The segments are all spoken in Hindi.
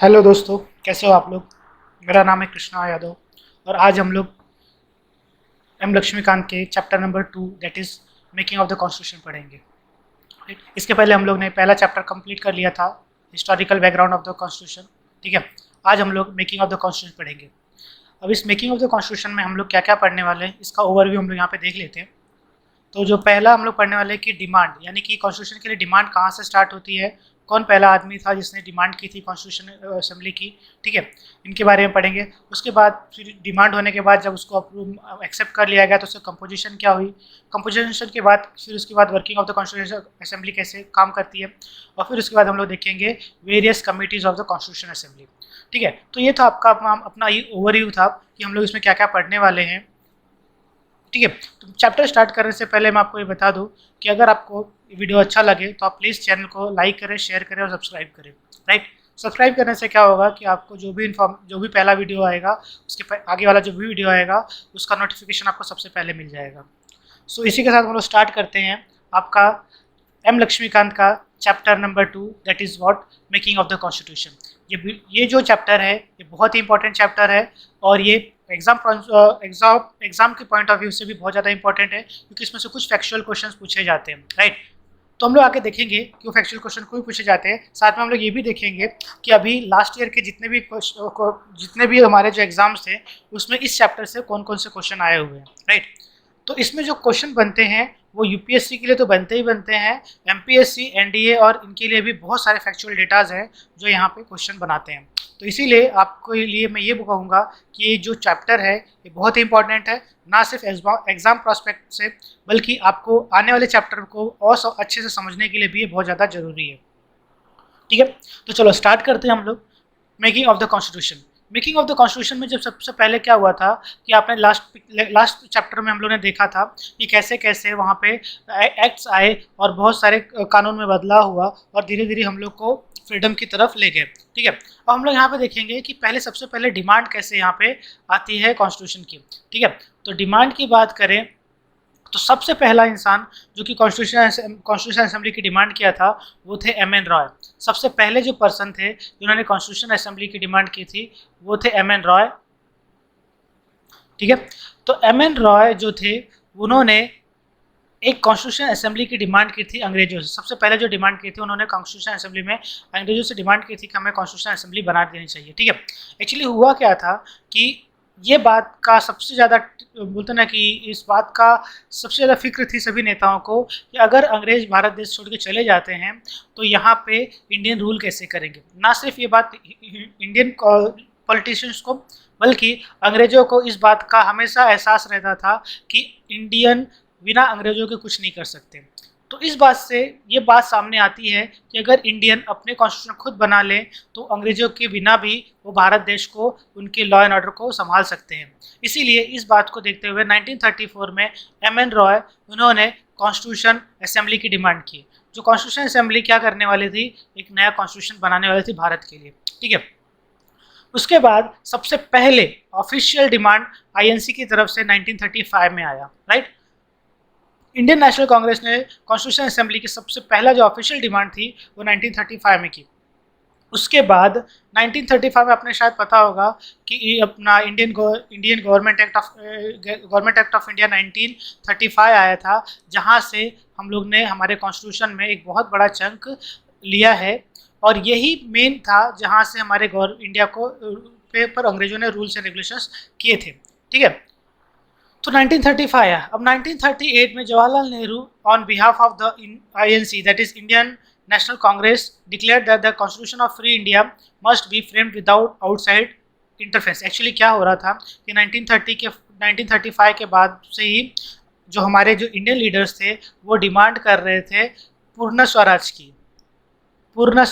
हेलो दोस्तों, कैसे हो आप लोग। मेरा नाम है कृष्णा यादव और आज हम लोग एम लक्ष्मीकांत के chapter number 2 that is making of the constitution पढ़ेंगे। राइट, इसके पहले हम लोग ने पहला चैप्टर कंप्लीट कर लिया था, historical background of the constitution. ठीक है, आज हम लोग मेकिंग ऑफ द कॉन्स्टिट्यूशन पढ़ेंगे। अब इस मेकिंग ऑफ द कॉन्स्टिट्यूशन में हम लोग क्या क्या पढ़ने वाले हैं, इसका ओवरव्यू हम लोग यहाँ पे देख लेते हैं। तो जो पहला हम लोग पढ़ने वाले हैं कि डिमांड, यानी कि कॉन्स्टिट्यूशन के लिए डिमांड कहाँ से स्टार्ट होती है, कौन पहला आदमी था जिसने डिमांड की थी कॉन्स्टिट्यूशन असेंबली की। ठीक है, इनके बारे में पढ़ेंगे। उसके बाद फिर डिमांड होने के बाद जब उसको अप्रूव एक्सेप्ट कर लिया गया तो उसकी कंपोजिशन क्या हुई, कंपोजिशन के बाद फिर उसके बाद working of the constitution assembly कैसे काम करती है, और फिर उसके बाद हम लोग देखेंगे various committees of the constitution assembly. ठीक है, तो ये था आपका अपना ये ओवरव्यू था कि हम लोग इसमें क्या क्या पढ़ने वाले हैं। ठीक है, तो चैप्टर स्टार्ट करने से पहले मैं आपको ये बता दूं कि अगर आपको वीडियो अच्छा लगे तो आप प्लीज़ चैनल को लाइक करें, शेयर करें और सब्सक्राइब करें। राइट, सब्सक्राइब करने से क्या होगा कि आपको जो भी पहला वीडियो आएगा उसके आगे वाला जो भी वीडियो आएगा उसका नोटिफिकेशन आपको सबसे पहले मिल जाएगा। सो इसी के साथ हम लोग स्टार्ट करते हैं आपका एम लक्ष्मीकांत का chapter number 2 that is what making of the constitution. ये जो चैप्टर है ये बहुत ही इंपॉर्टेंट चैप्टर है और ये एग्जाम के पॉइंट ऑफ व्यू से भी बहुत ज़्यादा इंपॉर्टेंट है, क्योंकि इसमें से कुछ फैक्चुअल क्वेश्चंस पूछे जाते हैं। राइट, तो हम लोग आगे देखेंगे कि वो फैक्चुअल क्वेश्चन कोई पूछे जाते हैं। साथ में हम लोग ये भी देखेंगे कि अभी लास्ट ईयर के जितने भी हमारे जो एग्जाम्स थे उसमें इस चैप्टर से कौन कौन से क्वेश्चन आए हुए हैं। राइट, तो इसमें जो क्वेश्चन बनते हैं वो यूपीएससी के लिए तो बनते ही बनते हैं, एमपीएससी, एनडीए और इनके लिए भी बहुत सारे फैक्चुअल डेटाज हैं जो यहाँ पे क्वेश्चन बनाते हैं। तो इसीलिए आपको लिए मैं ये कहूँगा कि ये जो चैप्टर है ये बहुत ही इंपॉर्टेंट है, ना सिर्फ एग्जाम प्रोस्पेक्ट से बल्कि आपको आने वाले चैप्टर को और अच्छे से समझने के लिए भी ये बहुत ज़्यादा ज़रूरी है। ठीक है, तो चलो स्टार्ट करते हैं हम लोग making of the constitution. Making of the constitution में जब सबसे पहले क्या हुआ था कि आपने लास्ट चैप्टर में हम लोग ने देखा था कि कैसे कैसे वहाँ पे एक्ट्स आए और बहुत सारे कानून में बदलाव हुआ और धीरे धीरे हम लोग को फ्रीडम की तरफ ले गए। ठीक है, अब हम लोग यहाँ पे देखेंगे कि पहले सबसे पहले डिमांड कैसे यहाँ पे आती है कॉन्स्टिट्यूशन की। ठीक है, तो डिमांड की बात करें तो सबसे पहला इंसान जो कि कॉन्स्टिट्यूशन असेंबली की डिमांड किया था वो थे एम एन रॉय। सबसे पहले जो पर्सन थे जिन्होंने कॉन्स्टिट्यूशन असेंबली की डिमांड की थी वो थे एम एन रॉय। ठीक है, तो एम एन रॉय जो थे उन्होंने एक कॉन्स्टिट्यूशन असेंबली की डिमांड की थी अंग्रेजों से। सबसे पहले जो डिमांड की थी उन्होंने कॉन्स्टिट्यूशन असेंबली में अंग्रेजों से डिमांड की थी कि हमें कॉन्स्टिट्यूशन असेंबली बना देनी चाहिए। ठीक है, एक्चुअली हुआ क्या था कि ये बात का सबसे ज़्यादा बोलते ना कि इस बात का सबसे ज़्यादा फिक्र थी सभी नेताओं को कि अगर अंग्रेज भारत देश छोड़ के चले जाते हैं तो यहाँ पे इंडियन रूल कैसे करेंगे। ना सिर्फ ये बात इंडियन पॉलिटिशियंस को बल्कि अंग्रेजों को इस बात का हमेशा एहसास रहता था कि इंडियन बिना अंग्रेजों के कुछ नहीं कर सकते। तो इस बात से ये बात सामने आती है कि अगर इंडियन अपने कॉन्स्टिट्यूशन खुद बना लें तो अंग्रेजों के बिना भी वो भारत देश को, उनके लॉ एंड ऑर्डर को संभाल सकते हैं। इसीलिए इस बात को देखते हुए 1934 में एम एन रॉय उन्होंने कॉन्स्टिट्यूशन असेंबली की डिमांड की। जो कॉन्स्टिट्यूशन असेंबली क्या करने वाली थी, एक नया कॉन्स्टिट्यूशन बनाने वाली थी भारत के लिए। ठीक है, उसके बाद सबसे पहले ऑफिशियल डिमांड आईएनसी की तरफ से 1935 में आया। राइट, इंडियन नेशनल कांग्रेस ने कॉन्स्टिट्यूशन असेंबली की सबसे पहला जो ऑफिशियल डिमांड थी वो 1935 में की। उसके बाद 1935 में आपने शायद पता होगा कि अपना Indian government act of India 1935 आया था, जहां से हम लोग ने हमारे कॉन्स्टिट्यूशन में एक बहुत बड़ा चंक लिया है और यही मेन था जहां से हमारे इंडिया को पर अंग्रेजों ने रूल्स एंड रेगुलेशंस किए थे। ठीक है, तो 1935 आया। अब 1938 में Jawaharlal Nehru on behalf of the INC that is Indian national Congress declared that the constitution of free India must be framed without outside interference. Actually क्या हो रहा था कि 1935 के बाद से ही जो हमारे जो इंडियन लीडर्स थे वो डिमांड कर रहे थे पूर्ण स्वराज की। पूर्ण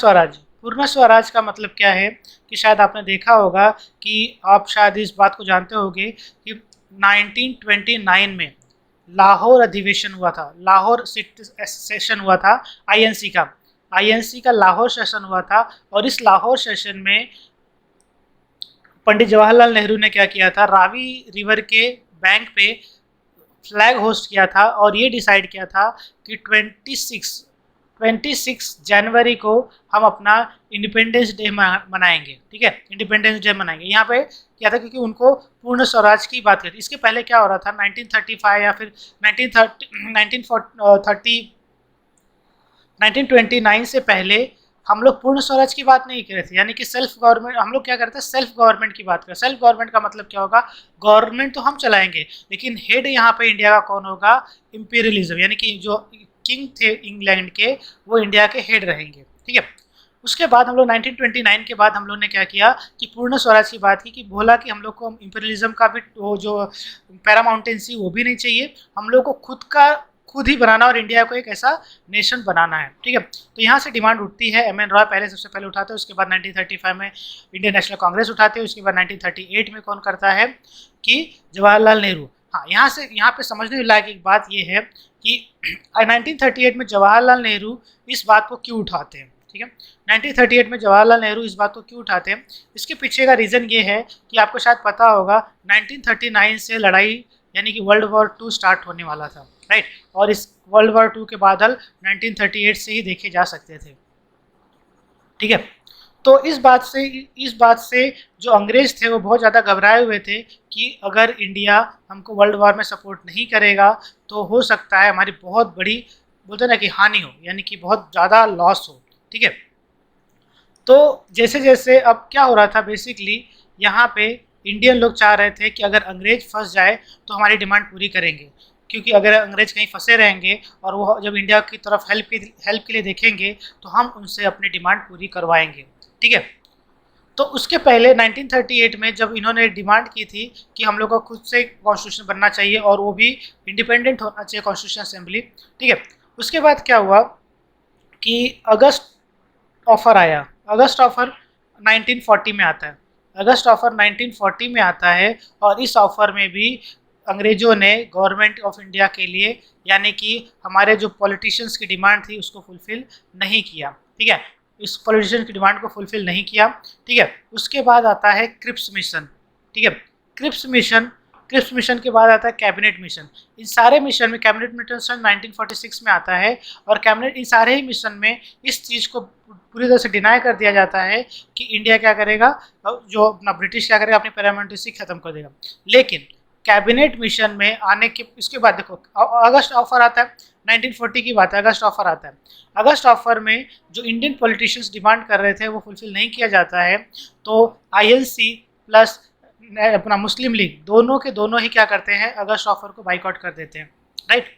स्वराज का मतलब क्या है कि शायद आपने देखा होगा कि आप शायद इस बात को जानते होंगे कि 1929 में लाहौर अधिवेशन हुआ था, लाहौर सेशन हुआ था आईएनसी का लाहौर सेशन हुआ था। और इस लाहौर सेशन में पंडित जवाहरलाल नेहरू ने क्या किया था, रावी रिवर के बैंक पे फ्लैग होस्ट किया था और ये डिसाइड किया था कि 26 जनवरी को हम अपना इंडिपेंडेंस डे मनाएंगे, ठीक है, इंडिपेंडेंस डे मनाएंगे। यहाँ पे क्या था, क्योंकि उनको पूर्ण स्वराज की बात करती। इसके पहले क्या हो रहा था, 1935 या फिर 1929 से पहले हम लोग पूर्ण स्वराज की बात नहीं कर रहे थे, यानी कि सेल्फ गवर्नमेंट। हम लोग क्या करते हैं, सेल्फ गवर्नमेंट की बात करें। सेल्फ गवर्नमेंट का मतलब क्या होगा, गवर्नमेंट तो हम चलाएंगे, लेकिन हेड यहाँ पे इंडिया का कौन होगा, इंपीरियलिज्म, यानी कि जो किंग थे इंग्लैंड के, वो इंडिया के हेड रहेंगे, ठीक है। उसके बाद हम लोग 1929 के बाद हम लोग ने क्या किया कि पूर्ण स्वराज की बात की, कि बोला कि हम लोग को इंपीरियलिज्म का भी वो जो पैरामाउंटेंसी वो भी नहीं चाहिए, हम लोग को खुद ही बनाना और इंडिया को एक ऐसा नेशन बनाना है, ठीक है। तो यहाँ से डिमांड उठती है। एम एन रॉय पहले सबसे पहले उठाते हैं, उसके बाद 1935 में इंडियन नेशनल कांग्रेस उठाते हैं, उसके बाद 1938 में कौन करता है कि जवाहरलाल नेहरू। हाँ, यहाँ पे समझने लायक एक बात ये है कि 1938 में जवाहरलाल नेहरू इस बात को क्यों उठाते हैं, ठीक है। 1938 में जवाहरलाल नेहरू इस बात को क्यों उठाते हैं, इसके पीछे का रीज़न ये है कि आपको शायद पता होगा 1939 से लड़ाई यानी कि वर्ल्ड वॉर 2 स्टार्ट होने वाला था, राइट। और इस वर्ल्ड वॉर 2 के बादल 1938 से ही देखे जा सकते थे, ठीक है। तो इस बात से जो अंग्रेज थे वो बहुत ज़्यादा घबराए हुए थे कि अगर इंडिया हमको वर्ल्ड वॉर में सपोर्ट नहीं करेगा तो हो सकता है हमारी बहुत बड़ी, बोलते ना कि हानि हो, यानी कि बहुत ज़्यादा लॉस हो, ठीक है। तो जैसे जैसे अब क्या हो रहा था, बेसिकली यहाँ पे इंडियन लोग चाह रहे थे कि अगर अंग्रेज फंस जाए तो हमारी डिमांड पूरी करेंगे, क्योंकि अगर अंग्रेज कहीं फंसे रहेंगे और वो जब इंडिया की तरफ हेल्प के लिए देखेंगे तो हम उनसे अपनी डिमांड पूरी करवाएंगे, ठीक है। तो उसके पहले 1938 में जब इन्होंने डिमांड की थी कि हम लोग को खुद से कॉन्स्टिट्यूशन बनना चाहिए और वो भी इंडिपेंडेंट होना चाहिए कॉन्स्टिट्यूशन असेंबली, ठीक है। उसके बाद क्या हुआ कि अगस्त ऑफर आया। अगस्त ऑफर 1940 में आता है। अगस्त ऑफर 1940 में आता है और इस ऑफर में भी अंग्रेजों ने गवर्नमेंट ऑफ इंडिया के लिए, यानी कि हमारे जो पॉलिटिशियंस की डिमांड थी उसको फुलफिल नहीं किया, ठीक है। इस पॉलिटिशियन की डिमांड को फुलफिल नहीं किया, ठीक है। उसके बाद आता है क्रिप्स मिशन, ठीक है। क्रिप्स मिशन के बाद आता है कैबिनेट मिशन। इन सारे मिशन में, कैबिनेट मिशन 1946 में आता है और कैबिनेट, इन सारे ही मिशन में इस चीज़ को पूरी तरह से डिनाई कर दिया जाता है कि इंडिया क्या करेगा, जो अपना ब्रिटिश क्या करेगा, अपनी पैरामेंट्री खत्म कर देगा। लेकिन कैबिनेट मिशन में आने के इसके बाद देखो अगस्त ऑफर आता है, 1940 की बात है, अगस्त ऑफर आता है। अगस्त ऑफर में जो इंडियन पॉलिटिशियंस डिमांड कर रहे थे वो फुलफिल नहीं किया जाता है, तो आईएनसी प्लस अपना मुस्लिम लीग दोनों के दोनों ही क्या करते हैं, अगस्त ऑफर को बाइकआउट कर देते हैं, राइट।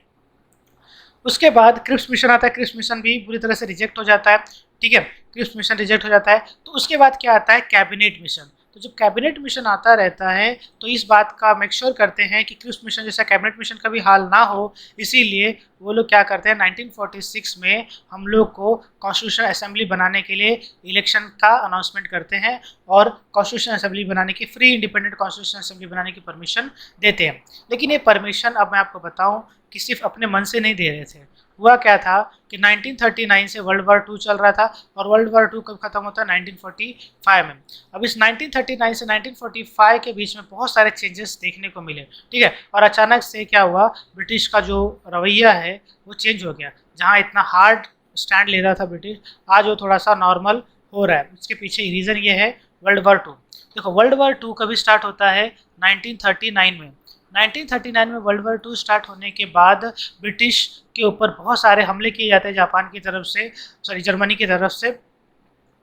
उसके बाद क्रिप्स मिशन आता है। क्रिप्स मिशन भी पूरी तरह से रिजेक्ट हो जाता है, ठीक है। क्रिप्स मिशन रिजेक्ट हो जाता है। तो उसके बाद क्या आता है, कैबिनेट मिशन। तो जब कैबिनेट मिशन आता रहता है तो इस बात का मेक श्योर करते हैं कि क्रिप्स मिशन जैसा कैबिनेट मिशन का भी हाल ना हो, इसीलिए वो लोग क्या करते हैं, 1946 में हम लोग को कॉन्स्टिट्यूशन असेंबली बनाने के लिए इलेक्शन का अनाउंसमेंट करते हैं और कॉन्स्टिट्यूशन असेंबली बनाने की, फ्री इंडिपेंडेंट कॉन्स्टिट्यूशन असेंबली बनाने की परमिशन देते हैं। लेकिन ये परमिशन, अब मैं आपको बताऊं, कि सिर्फ अपने मन से नहीं दे रहे थे। हुआ क्या था कि 1939 से वर्ल्ड वॉर 2 चल रहा था और वर्ल्ड वॉर 2 कब खत्म होता है, 1945 में। अब इस 1939 से 1945 के बीच में बहुत सारे चेंजेस देखने को मिले, ठीक है। और अचानक से क्या हुआ, ब्रिटिश का जो रवैया है वो चेंज हो गया। जहाँ इतना हार्ड स्टैंड ले रहा था ब्रिटिश, आज वो थोड़ा सा नॉर्मल हो रहा है। इसके पीछे रीज़न ये है वर्ल्ड वॉर 2। देखो वर्ल्ड वॉर 2 कभी स्टार्ट होता है, 1939 में। 1939 में वर्ल्ड वॉर 2 स्टार्ट होने के बाद ब्रिटिश के ऊपर बहुत सारे हमले किए जाते हैं जापान की तरफ से, सॉरी जर्मनी की तरफ से।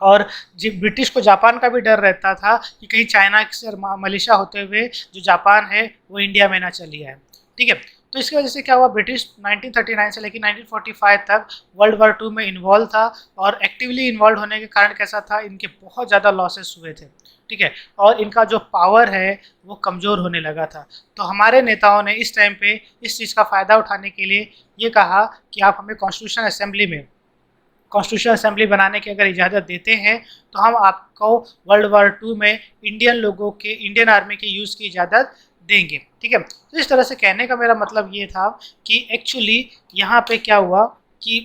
और ब्रिटिश को जापान का भी डर रहता था कि कहीं चाइना से मलेशिया होते हुए जो जापान है वो इंडिया में ना चली आए, ठीक है। तो इसकी वजह से क्या हुआ, ब्रिटिश 1939 से लेकर 1945 तक वर्ल्ड वॉर 2 में इन्वॉल्व था और एक्टिवली इन्वॉल्व होने के कारण कैसा था, इनके बहुत ज़्यादा लॉसेस हुए थे, ठीक है। और इनका जो पावर है वो कमज़ोर होने लगा था। तो हमारे नेताओं ने इस टाइम पे इस चीज़ का फ़ायदा उठाने के लिए ये कहा कि आप हमें कॉन्स्टिट्यूशन असेंबली बनाने की अगर इजाज़त देते हैं तो हम आपको वर्ल्ड वॉर 2 में इंडियन आर्मी के यूज़ की इजाज़त देंगे, ठीक है। तो इस तरह से कहने का मेरा मतलब ये था कि एक्चुअली यहाँ पे क्या हुआ कि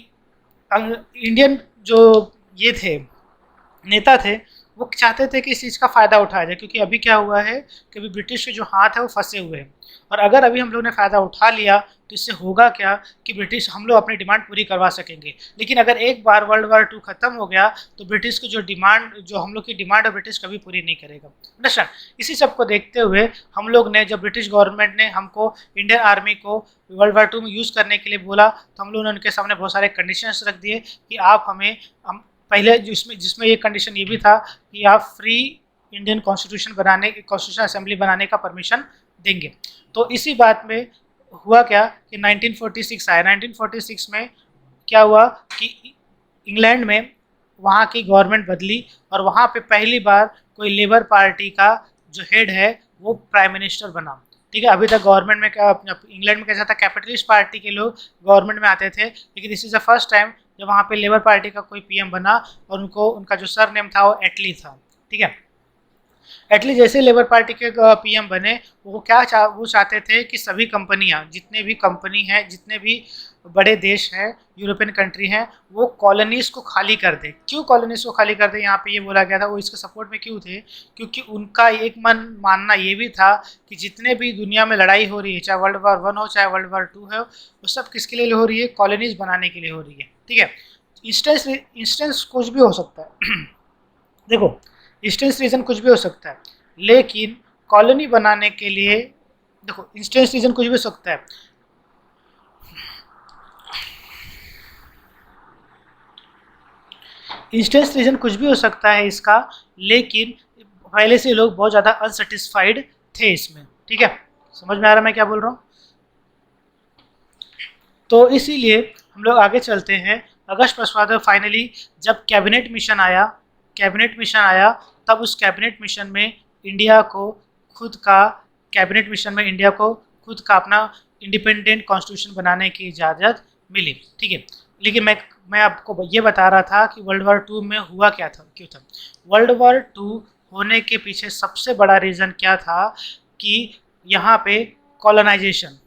इंडियन जो ये थे नेता थे वो चाहते थे कि इस चीज़ का फ़ायदा उठाया जाए, क्योंकि अभी क्या हुआ है कि अभी ब्रिटिश के जो हाथ है वो फंसे हुए हैं, और अगर अभी हम लोग ने फ़ायदा उठा लिया तो इससे होगा क्या कि ब्रिटिश हम लोग अपनी डिमांड पूरी करवा सकेंगे। लेकिन अगर एक बार वर्ल्ड वार 2 खत्म हो गया तो ब्रिटिश की जो हम लोग की डिमांड है ब्रिटिश कभी पूरी नहीं करेगा। अंडरस्टैंड? इसी सब को देखते हुए हम लोग ने, जब ब्रिटिश गवर्नमेंट ने हमको इंडियन आर्मी को वर्ल्ड वार 2 में यूज़ करने के लिए बोला, तो हम लोगों ने उनके सामने बहुत सारे कंडीशंस रख दिए कि आप हमें पहले जिसमें ये कंडीशन ये भी था कि आप फ्री इंडियन कॉन्स्टिट्यूशन असेंबली बनाने का परमिशन देंगे। तो इसी बात में हुआ क्या कि 1946 आया। 1946 में क्या हुआ कि इंग्लैंड में वहाँ की गवर्नमेंट बदली, और वहाँ पे पहली बार कोई लेबर पार्टी का जो हेड है वो प्राइम मिनिस्टर बना। ठीक है, अभी तक गवर्नमेंट में इंग्लैंड में कैसा था, कैपिटलिस्ट पार्टी के लोग गवर्नमेंट में आते थे, लेकिन this is the first time जब वहाँ पे लेबर पार्टी का कोई पीएम बना, और उनका जो सर नेम था वो एटली था। ठीक है, एटली जैसे लेबर पार्टी के पीएम बने, वो चाहते थे कि सभी कंपनियां, जितने भी कंपनी हैं, जितने भी बड़े देश हैं, यूरोपियन कंट्री हैं, वो कॉलोनीज को खाली कर दे। क्यों कॉलोनीज को खाली कर दे, यहाँ पे ये बोला गया था। वो इसके सपोर्ट में क्यों थे, क्योंकि उनका एक मानना ये भी था कि जितने भी दुनिया में लड़ाई हो रही है, चाहे वर्ल्ड वार 1 हो चाहे वर्ल्ड वार 2 है, वो सब किसके लिए हो रही है, कॉलोनीज बनाने के लिए हो रही है। ठीक है, इंस्टेंस कुछ भी हो सकता है देखो, इंस्टेंस रीजन कुछ भी हो सकता है, लेकिन कॉलोनी बनाने के लिए, देखो इंस्टेंस रीजन कुछ भी हो सकता है, इंस्टेंस रीजन कुछ भी हो सकता है इसका, लेकिन पहले से लोग बहुत ज़्यादा अनसेटिस्फाइड थे इसमें। ठीक है, समझ में आ रहा है मैं क्या बोल रहा हूँ? तो इसीलिए हम लोग आगे चलते हैं। अगस्त पश्चात फाइनली जब कैबिनेट मिशन आया, तब उस कैबिनेट मिशन में इंडिया को खुद का अपना इंडिपेंडेंट कॉन्स्टिट्यूशन बनाने की इजाज़त मिली। ठीक है, लेकिन मैं आपको ये बता रहा था कि वर्ल्ड वार 2 में हुआ क्या था, क्यों था वर्ल्ड वार 2 होने के पीछे सबसे बड़ा रीज़न क्या था कि यहाँ पे कॉलोनाइजेशन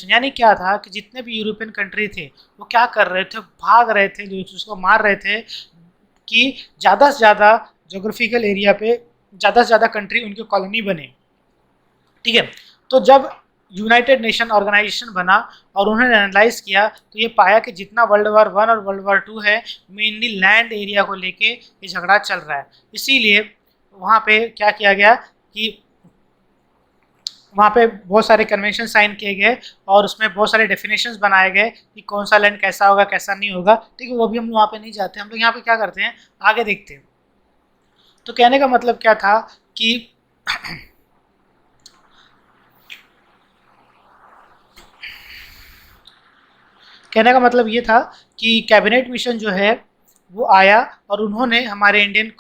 यानी क्या था कि जितने भी यूरोपियन कंट्री थे वो क्या कर रहे थे, भाग रहे थे, उसको मार रहे थे कि ज़्यादा से ज़्यादा जोग्राफिकल एरिया पे ज़्यादा से ज़्यादा कंट्री उनकी कॉलोनी बने। ठीक है, तो जब यूनाइटेड नेशन ऑर्गेनाइजेशन बना और उन्होंने एनालाइज किया, तो ये पाया कि जितना वर्ल्ड वार 1 और वर्ल्ड वार 2 है, मेनली लैंड एरिया को लेके ये झगड़ा चल रहा है। इसीलिए वहाँ पे क्या किया गया कि वहाँ पे बहुत सारे कन्वेंशन साइन किए गए, और उसमें बहुत सारे डेफिनेशंस बनाए गए कि कौन सा लैंड कैसा होगा कैसा नहीं होगा। ठीक है, वो भी हम वहाँ पे नहीं जाते, हम लोग यहाँ पे क्या करते हैं, आगे देखते हैं। तो कहने का मतलब क्या था कि कहने का मतलब ये था कि कैबिनेट मिशन जो है वो आया, और उन्होंने हमारे इंडियन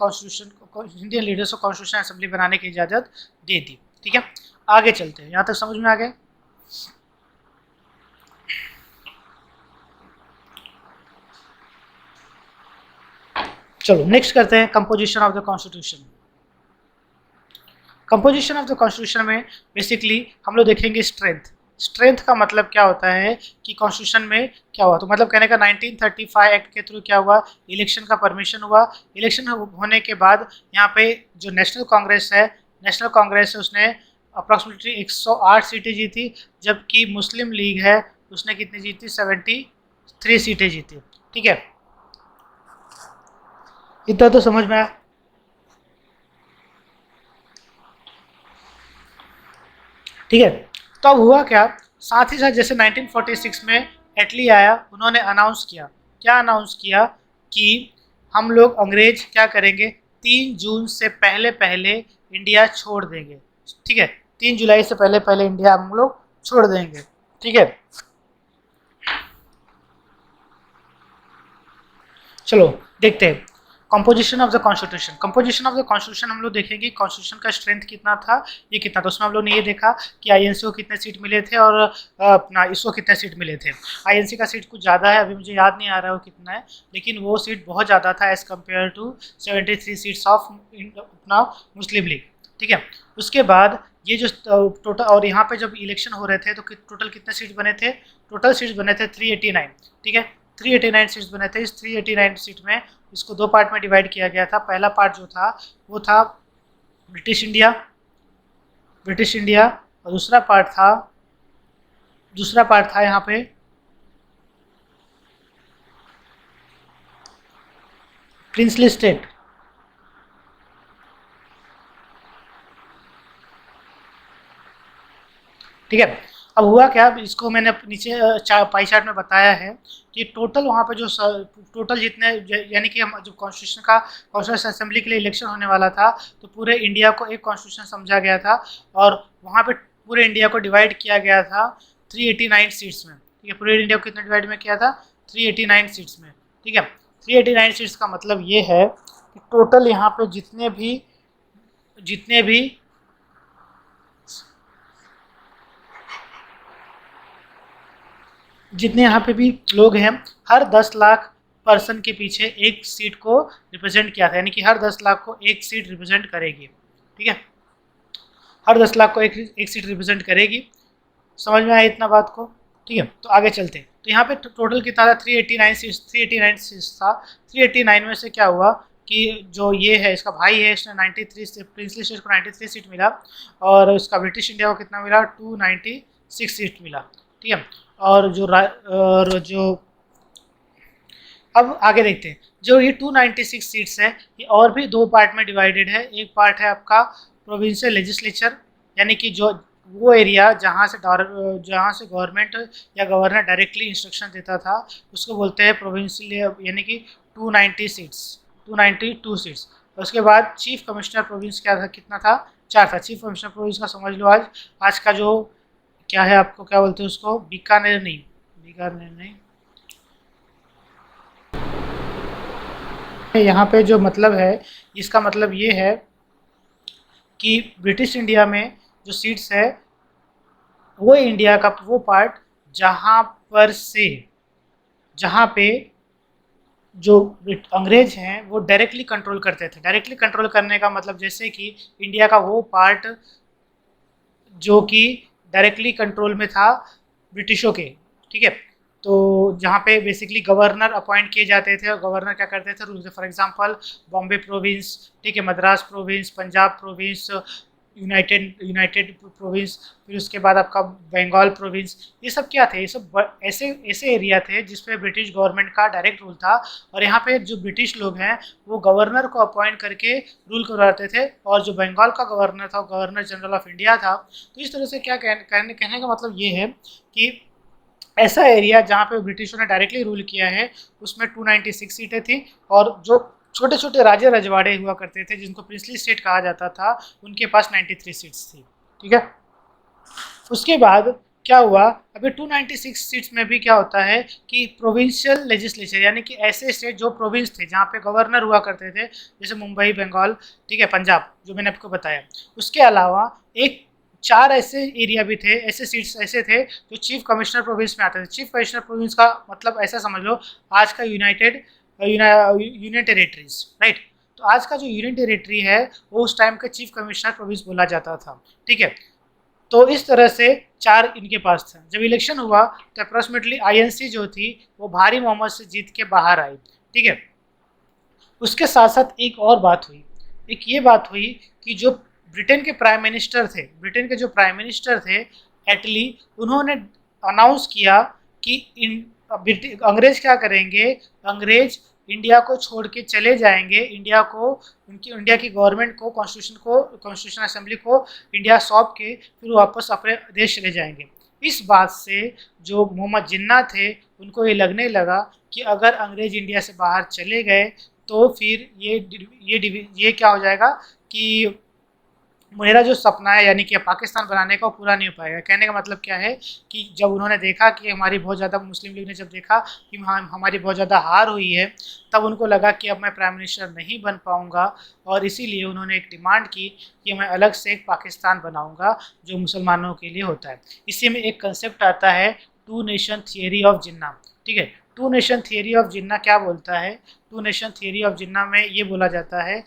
लीडर्स को कॉन्स्टिट्यूशन असेंबली बनाने की इजाज़त दे दी। ठीक है, आगे चलते हैं, यहाँ तक समझ में आ गया? चलो नेक्स्ट करते हैं composition of the constitution. Composition of the constitution में बेसिकली हम लोग देखेंगे स्ट्रेंथ का मतलब क्या होता है कि कॉन्स्टिट्यूशन में क्या हुआ। तो मतलब कहने का 1935 एक्ट के थ्रू क्या हुआ, इलेक्शन का परमिशन हुआ। इलेक्शन होने के बाद यहाँ पे जो नेशनल कांग्रेस है उसने अप्रॉक्सीमेटली 108 सीटें जीती, जबकि मुस्लिम लीग है उसने कितनी जीती, 73 सीटें जीती। ठीक है, इतना तो समझ में आया। ठीक है, तो अब हुआ क्या, साथ ही साथ जैसे 1946 में एटली आया, उन्होंने अनाउंस किया कि हम लोग अंग्रेज क्या करेंगे, 3 जून से पहले पहले इंडिया छोड़ देंगे। ठीक है, 3 जुलाई से पहले पहले इंडिया हम लोग छोड़ देंगे। ठीक है, चलो देखते हैं कंपोजिशन ऑफ द कॉन्स्टिट्यूशन हम लोग देखेंगे कॉन्स्टिट्यूशन का स्ट्रेंथ कितना था, ये कितना था। उसमें हम लोग ने ये देखा कि आईएनसी को कितने सीट मिले थे और अपना इसको कितने सीट मिले थे। आईएनसी का सीट कुछ ज़्यादा है, अभी मुझे याद नहीं आ रहा है वो कितना है, लेकिन वो सीट बहुत ज़्यादा था as compare to 73 seats of अपना मुस्लिम लीग। ठीक है, उसके बाद ये जो टोटल, और यहाँ पे जब इलेक्शन हो रहे थे तो टोटल कितने सीट बने थे, टोटल सीट्स बने थे 389। ठीक है, 389 सीट्स बने थे। इस 389 सीट में इसको दो पार्ट में डिवाइड किया गया था। पहला पार्ट जो था वो था ब्रिटिश इंडिया, और दूसरा पार्ट था यहाँ पे प्रिंसली स्टेट। ठीक है, अब हुआ क्या, इसको मैंने नीचे पाई चार्ट में बताया है कि टोटल वहाँ पे जो टोटल जितने यानी कि हम जो कॉन्स्टिट्यूशन असेंबली के लिए इलेक्शन होने वाला था, तो पूरे इंडिया को एक कॉन्स्टिट्यूशन समझा गया था और वहाँ पे पूरे इंडिया को डिवाइड किया गया था 389 सीट्स में। ठीक है, पूरे इंडिया को कितने डिवाइड में किया था, 389 सीट्स में। ठीक है, 389 सीट्स का मतलब ये है कि टोटल यहाँ पे जितने भी यहाँ पे भी लोग हैं, हर 10 लाख पर्सन के पीछे एक सीट को रिप्रेजेंट किया था, यानी कि हर 10 लाख को एक सीट रिप्रेजेंट करेगी। ठीक है, हर 10 लाख को एक सीट रिप्रेजेंट करेगी। समझ में आया इतना बात को? ठीक है, तो आगे चलते हैं। तो यहाँ पे टोटल कितना था, 389 सीट्स था। 389 में से क्या हुआ कि जो ये है इसका भाई है, इसने 93 से प्रिंसली स्टेट को 93 सीट मिला और उसका ब्रिटिश इंडिया को कितना मिला, 296 सीट मिला। ठीक है, और जो अब आगे देखते हैं, जो ये 296 सीट्स है ये और भी दो पार्ट में डिवाइडेड है। एक पार्ट है आपका प्रोविंशियल लेजिस्लेचर, यानी कि जो वो एरिया जहाँ से गवर्नमेंट या गवर्नर डायरेक्टली इंस्ट्रक्शन देता था उसको बोलते हैं प्रोविंशियल, यानी कि 292 सीट्स। उसके बाद चीफ कमिश्नर प्रोविंस क्या था, कितना था, 4 था। चीफ कमिश्नर प्रोविंस का समझ लो आज का जो क्या है, आपको क्या बोलते हैं उसको, बीकानेर नहीं, यहाँ पे जो मतलब है, इसका मतलब ये है कि ब्रिटिश इंडिया में जो सीट्स है वो इंडिया का वो पार्ट जहाँ पे जो अंग्रेज हैं वो डायरेक्टली कंट्रोल करते थे। डायरेक्टली कंट्रोल करने का मतलब जैसे कि इंडिया का वो पार्ट जो कि डायरेक्टली कंट्रोल में था ब्रिटिशों के। ठीक है, तो जहाँ पे बेसिकली गवर्नर अपॉइंट किए जाते थे और गवर्नर क्या करते थे, rule. For example Bombay province, ठीक है, Madras province, Punjab province, United province, फिर उसके बाद आपका बंगाल प्रोविंस, ये सब क्या थे, ये सब ऐसे ऐसे एरिया थे जिस पे ब्रिटिश गवर्नमेंट का डायरेक्ट रूल था। और यहाँ पे जो ब्रिटिश लोग हैं वो गवर्नर को अपॉइंट करके रूल करवाते थे, और जो बंगाल का गवर्नर था वो गवर्नर जनरल ऑफ इंडिया था। तो इस तरह से क्या कहने का मतलब ये है कि ऐसा एरिया जहाँ पे ब्रिटिशों ने डायरेक्टली रूल किया है उसमें 296 सीटें थी, और जो छोटे छोटे राज्य रजवाड़े हुआ करते थे जिनको प्रिंसली स्टेट कहा जाता था उनके पास 93 सीट्स थी। ठीक है, उसके बाद क्या हुआ, अभी 296 सीट्स में भी क्या होता है कि प्रोविंशियल लेजिस्लेचर, यानी कि ऐसे स्टेट जो प्रोविंस थे जहाँ पे गवर्नर हुआ करते थे, जैसे मुंबई, बंगाल, ठीक है, पंजाब, जो मैंने आपको बताया, उसके अलावा एक 4 ऐसे एरिया भी थे, ऐसे सीट्स ऐसे थे जो चीफ कमिश्नर प्रोविंस में आते थे। चीफ कमिश्नर प्रोविंस का मतलब ऐसा समझ लो आज का यूनियन टेरेटरीज, राइट। तो आज का जो यूनियन टेरेटरी है वो उस टाइम का चीफ कमिश्नर प्रोविंस बोला जाता था। ठीक है, तो इस तरह से 4 इनके पास था। जब इलेक्शन हुआ तो अप्रोक्सीमेटली आईएनसी जो थी वो भारी मोहम्मद से जीत के बाहर आई। ठीक है, उसके साथ साथ एक और बात हुई, एक ये बात हुई कि जो ब्रिटेन के प्राइम मिनिस्टर थे एटली, उन्होंने अनाउंस किया कि अंग्रेज क्या करेंगे, अंग्रेज इंडिया को छोड़ के चले जाएंगे, इंडिया की गवर्नमेंट को, कॉन्स्टिट्यूशन असेंबली को इंडिया सौंप के फिर वापस अपने देश चले जाएंगे। इस बात से जो मोहम्मद जिन्ना थे उनको ये लगने लगा कि अगर अंग्रेज इंडिया से बाहर चले गए तो फिर ये क्या हो जाएगा कि मेरा जो सपना है यानी कि पाकिस्तान बनाने का वो पूरा नहीं हो पाएगा। कहने का मतलब क्या है कि जब उन्होंने देखा कि हमारी बहुत ज़्यादा, मुस्लिम लीग ने जब देखा कि हमारी बहुत ज़्यादा हार हुई है, तब उनको लगा कि अब मैं प्राइम मिनिस्टर नहीं बन पाऊँगा, और इसीलिए उन्होंने एक डिमांड की कि मैं अलग से एक पाकिस्तान बनाऊँगा जो मुसलमानों के लिए होता है। इसी में एक कंसेप्ट आता है 2 नेशन थियरी ऑफ जिन्ना। ठीक है, 2 नेशन थियरी ऑफ जिन्ना क्या बोलता है, 2 नेशन थियरी ऑफ जिन्ना में ये बोला जाता है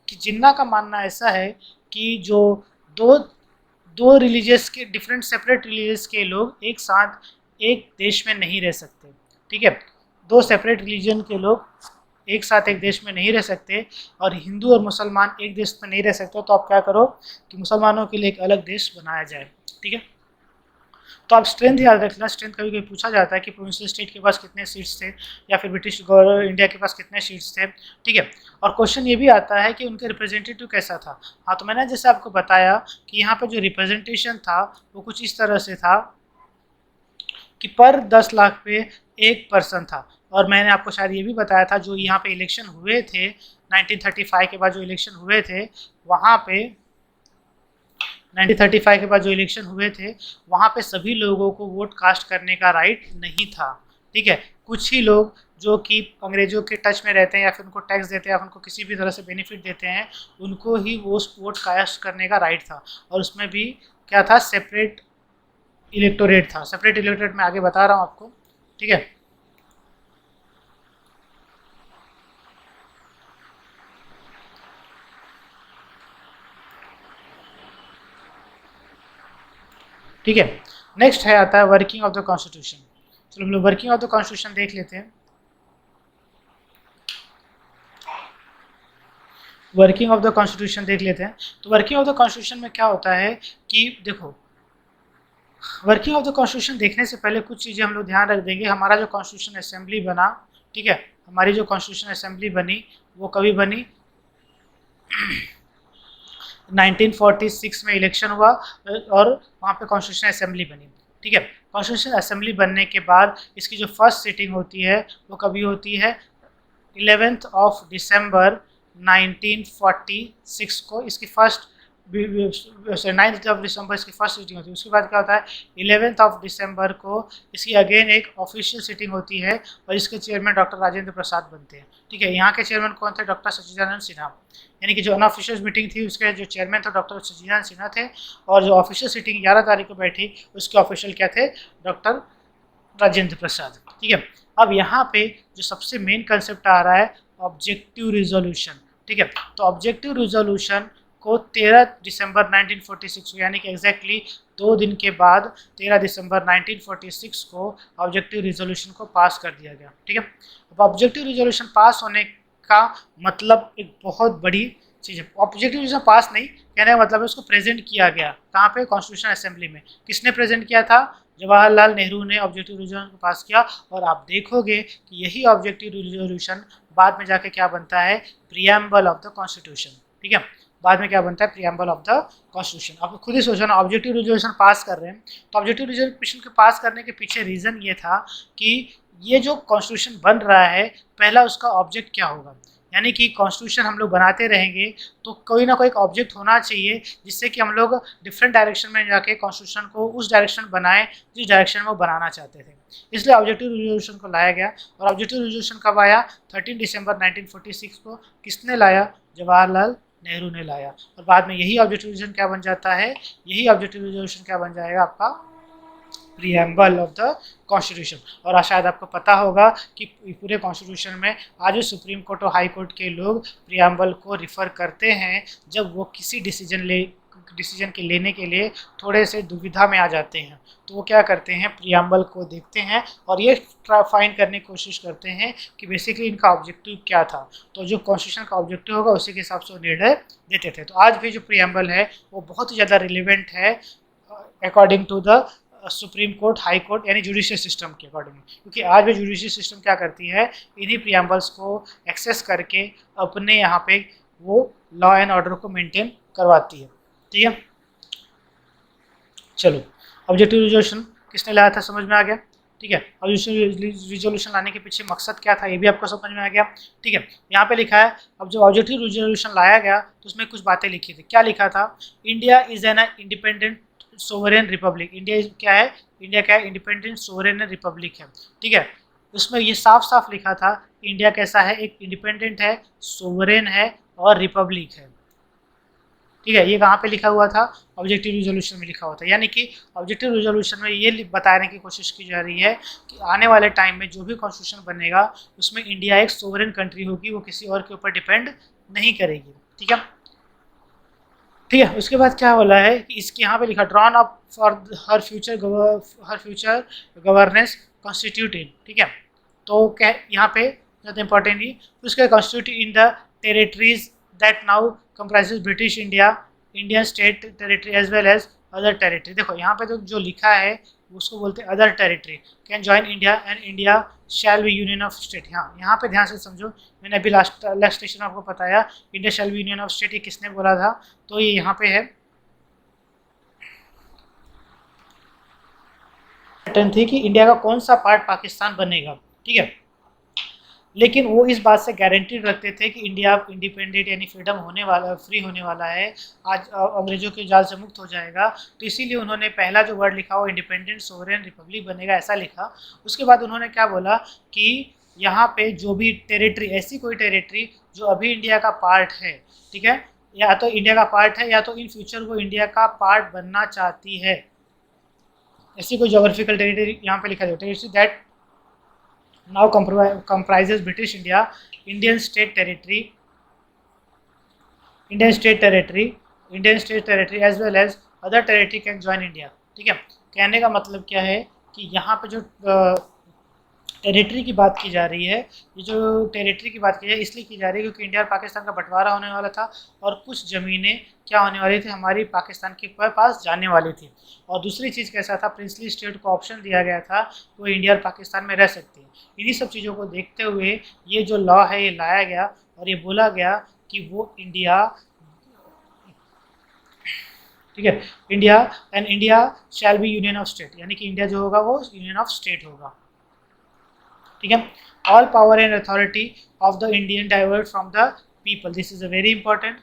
कि जिन्ना का मानना ऐसा है कि जो दो दो रिलीजियस के डिफरेंट सेपरेट रिलीजियस के लोग एक साथ एक देश में नहीं रह सकते। ठीक है, दो सेपरेट रिलीजन के लोग एक साथ एक देश में नहीं रह सकते और हिंदू और मुसलमान एक देश में नहीं रह सकते, तो आप क्या करो कि मुसलमानों के लिए एक अलग देश बनाया जाए। ठीक है, तो आप स्ट्रेंथ याद रखना। स्ट्रेंथ कभी कभी पूछा जाता है कि प्रोविंशियल स्टेट के पास कितने सीट्स थे या फिर ब्रिटिश इंडिया के पास कितने सीट्स थे। ठीक है, और क्वेश्चन ये भी आता है कि उनके रिप्रेजेंटेटिव कैसा था। हाँ, तो मैंने जैसे आपको बताया कि यहाँ पे जो रिप्रेजेंटेशन था वो कुछ इस तरह से था कि पर 10 लाख पे एक पर्सन था। और मैंने आपको शायद ये भी बताया था जो यहाँ पे इलेक्शन हुए थे 1935 के बाद जो इलेक्शन हुए थे वहाँ पे 1935 के बाद जो इलेक्शन हुए थे वहाँ पे सभी लोगों को वोट कास्ट करने का राइट नहीं था। ठीक है, कुछ ही लोग जो कि अंग्रेजों के टच में रहते हैं या फिर उनको टैक्स देते हैं या फिर उनको किसी भी तरह से बेनिफिट देते हैं उनको ही वो वोट कास्ट करने का राइट था। और उसमें भी क्या था, सेपरेट इलेक्टोरेट था। सेपरेट इलेक्टोरेट मैं आगे बता रहा हूँ आपको। ठीक है, ठीक है, नेक्स्ट है आता है वर्किंग ऑफ द कॉन्स्टिट्यूशन। चलो हम लोग वर्किंग ऑफ द कॉन्स्टिट्यूशन देख लेते हैं। वर्किंग ऑफ द कॉन्स्टिट्यूशन देख लेते हैं। तो वर्किंग ऑफ द कॉन्स्टिट्यूशन में क्या होता है कि देखो, वर्किंग ऑफ द कॉन्स्टिट्यूशन देखने से पहले कुछ चीज़ें हम लोग ध्यान रख देंगे। हमारा जो कॉन्स्टिट्यूशन असेंबली बना, ठीक है, हमारी जो कॉन्स्टिट्यूशन असेंबली बनी वो कभी बनी 1946 में इलेक्शन हुआ और वहाँ पे कॉन्स्टिट्यूशन असेंबली बनी। ठीक है, कॉन्स्टिट्यूशन असेंबली बनने के बाद इसकी जो फर्स्ट सिटिंग होती है वो कभी होती है 11 दिसंबर 1946 को। इसकी फर्स्ट 9 दिसंबर इसकी फर्स्ट सीटिंग होती है। उसके बाद क्या होता है 11 दिसंबर को इसकी अगेन एक ऑफिशियल सीटिंग होती है और इसके चेयरमैन डॉक्टर राजेंद्र प्रसाद बनते हैं। ठीक है, यहाँ के चेयरमैन कौन थे, डॉक्टर सच्चिदानंद सिन्हा। यानी कि जो अनऑफिशियल मीटिंग थी उसके जो चेयरमैन थे डॉक्टर सच्चिदानंद सिन्हा थे और जो ऑफिशियल सीटिंग 11 तारीख को बैठी उसके ऑफिशियल क्या थे, डॉक्टर राजेंद्र प्रसाद। ठीक है, अब यहाँ पे जो सबसे मेन कंसेप्ट आ रहा है ऑब्जेक्टिव रिजोल्यूशन। ठीक है, तो ऑब्जेक्टिव रिजोल्यूशन को 13 दिसंबर 1946 को यानी कि एग्जैक्टली 2 दिन के बाद 13 दिसंबर 1946 को ऑब्जेक्टिव रिजोल्यूशन को पास कर दिया गया। ठीक है, अब ऑब्जेक्टिव रिजोल्यूशन पास होने का मतलब एक बहुत बड़ी चीज़ है। ऑब्जेक्टिव रिजोल्यूशन पास नहीं कहने का मतलब है उसको प्रेजेंट किया गया। कहाँ पे, कॉन्स्टिट्यूशन असेंबली में। किसने प्रेजेंट किया था, जवाहरलाल नेहरू ने ऑब्जेक्टिव रिजोल्यूशन को पास किया। और आप देखोगे कि यही ऑब्जेक्टिव रिजोल्यूशन बाद में जाके क्या बनता है, प्रीएम्बल ऑफ द कॉन्स्टिट्यूशन। ठीक है, बाद में क्या बनता है, प्रीएम्बल ऑफ द कॉन्स्टिट्यूशन। आप खुद ही सोचो ना, ऑब्जेक्टिव रिजोल्यूशन पास कर रहे हैं तो ऑब्जेक्टिव रिजोल्यूशन के पास करने के पीछे रीजन ये था कि ये जो कॉन्स्टिट्यूशन बन रहा है पहला उसका ऑब्जेक्ट क्या होगा। यानी कि कॉन्स्टिट्यूशन हम लोग बनाते रहेंगे तो कोई ना कोई एक ऑब्जेक्ट होना चाहिए जिससे कि हम लोग डिफरेंट डायरेक्शन में जाके कॉन्स्टिट्यूशन को उस डायरेक्शन बनाएं जिस डायरेक्शन में वो बनाना चाहते थे। इसलिए ऑब्जेक्टिव रिजोल्यूशन को लाया गया। और ऑब्जेक्टिव रिजोल्यूशन कब आया, 13 दिसंबर 1946 को। किसने लाया, जवाहरलाल नेहरू ने लाया। और बाद में यही ऑब्जेक्टिव रिजोल्यूशन क्या बन जाता है, यही ऑब्जेक्टिव रिजोल्यूशन क्या बन जाएगा, आपका प्रीएम्बल ऑफ द कॉन्स्टिट्यूशन। और शायद आपको पता होगा कि पूरे कॉन्स्टिट्यूशन में आज भी सुप्रीम कोर्ट और हाई कोर्ट के लोग प्रीएम्बल को रिफ़र करते हैं जब वो किसी डिसीजन के लेने के लिए थोड़े से दुविधा में आ जाते हैं। तो वो क्या करते हैं, प्रीएम्बल को देखते हैं और ये फाइंड करने की कोशिश करते हैं कि बेसिकली इनका ऑब्जेक्टिव क्या था। तो जो कॉन्स्टिट्यूशन का ऑब्जेक्टिव होगा उसी के हिसाब से वो निर्णय देते थे। तो आज भी जो प्रीएम्बल है वो बहुत ही ज़्यादा रिलेवेंट है according to the supreme court, high court यानी जुडिशियल सिस्टम के अकॉर्डिंग। क्योंकि आज भी जुडिशियल सिस्टम क्या करती है, इन्हीं प्रीएम्बल्स को एक्सेस करके अपने यहाँ पे वो लॉ एंड ऑर्डर को मेंटेन करवाती है। ठीक है, चलो ऑब्जेक्टिव रिजोल्यूशन किसने लाया था समझ में आ गया। ठीक है, ऑब्जेक्टिव रिजोल्यूशन लाने के पीछे मकसद क्या था ये भी आपको समझ में आ गया। ठीक है, यहाँ पे लिखा है अब जब ऑब्जेक्टिव रिजोल्यूशन लाया गया तो उसमें कुछ बातें लिखी थी। क्या लिखा था, India is an independent sovereign Republic. India क्या है, इंडिया क्या है, इंडिपेंडेंट सोवरेन रिपब्लिक है। ठीक है, उसमें ये साफ साफ लिखा था इंडिया कैसा है, एक इंडिपेंडेंट है, सोवरेन है और रिपब्लिक है। ठीक है, ये कहाँ पे लिखा हुआ था, ऑब्जेक्टिव रिजोल्यूशन में लिखा हुआ था। यानी कि ऑब्जेक्टिव रिजोल्यूशन में ये बताने की कोशिश की जा रही है कि आने वाले टाइम में जो भी कॉन्स्टिट्यूशन बनेगा उसमें इंडिया एक सोवरेन कंट्री होगी, वो किसी और के ऊपर डिपेंड नहीं करेगी। ठीक है, ठीक है, उसके बाद क्या बोला है कि इसके यहाँ पे लिखा drawn up for her future governance constituted. ठीक है, तो क्या यहाँ पे ज़्यादा इंपॉर्टेंट नहीं, उसके constitute in the territories that now comprises British India, Indian state territory as well as other territory. देखो यहाँ पे तो जो लिखा है उसको बोलते हैं other territory can join India and India shall be union of state. हाँ, यहाँ पे ध्यान से समझो, मैंने अभी लास्ट स्टेशन आपको बताया India shall be union of state, ये किसने बोला था, तो ये यहाँ पे है थी कि इंडिया का कौन सा पार्ट पाकिस्तान बनेगा, ठीक है। लेकिन वो इस बात से गारंटीड रखते थे कि इंडिया इंडिपेंडेंट यानी फ्रीडम होने वाला, फ्री होने वाला है, आज अंग्रेजों के जाल से मुक्त हो जाएगा। तो इसीलिए उन्होंने पहला जो वर्ड लिखा वो इंडिपेंडेंट सोवरेन रिपब्लिक बनेगा, ऐसा लिखा। उसके बाद उन्होंने क्या बोला कि यहाँ पे जो भी टेरिटरी, ऐसी कोई टेरिटरी जो अभी इंडिया का पार्ट है, ठीक है, या तो इंडिया का पार्ट है या तो इन फ्यूचर वो इंडिया का पार्ट बनना चाहती है, ऐसी कोई जोग्राफिकल टेरिटरी यहाँ पे लिखा जाए, territory that now comprises British India, Indian state territory, Indian state territory, Indian state territory as well as other territory can join India। ठीक है, कहने का मतलब क्या है कि यहाँ पे जो टेरिटरी की बात की जा रही है, ये जो टेरिटरी की बात की जाए इसलिए की जा रही है क्योंकि इंडिया और पाकिस्तान का बंटवारा होने वाला था और कुछ ज़मीनें क्या होने वाली थी, हमारी पाकिस्तान के पास जाने वाली थी। और दूसरी चीज़ कैसा था, प्रिंसली स्टेट को ऑप्शन दिया गया था वो इंडिया और पाकिस्तान में रह सकती है। इन्हीं सब चीज़ों को देखते हुए ये जो लॉ है ये लाया गया और ये बोला गया कि वो इंडिया, ठीक है, India and India shall be union of state, यानी कि इंडिया जो होगा वो यूनियन ऑफ स्टेट होगा। ठीक है, all power and authority of the Indian divert from the people, this is a very important.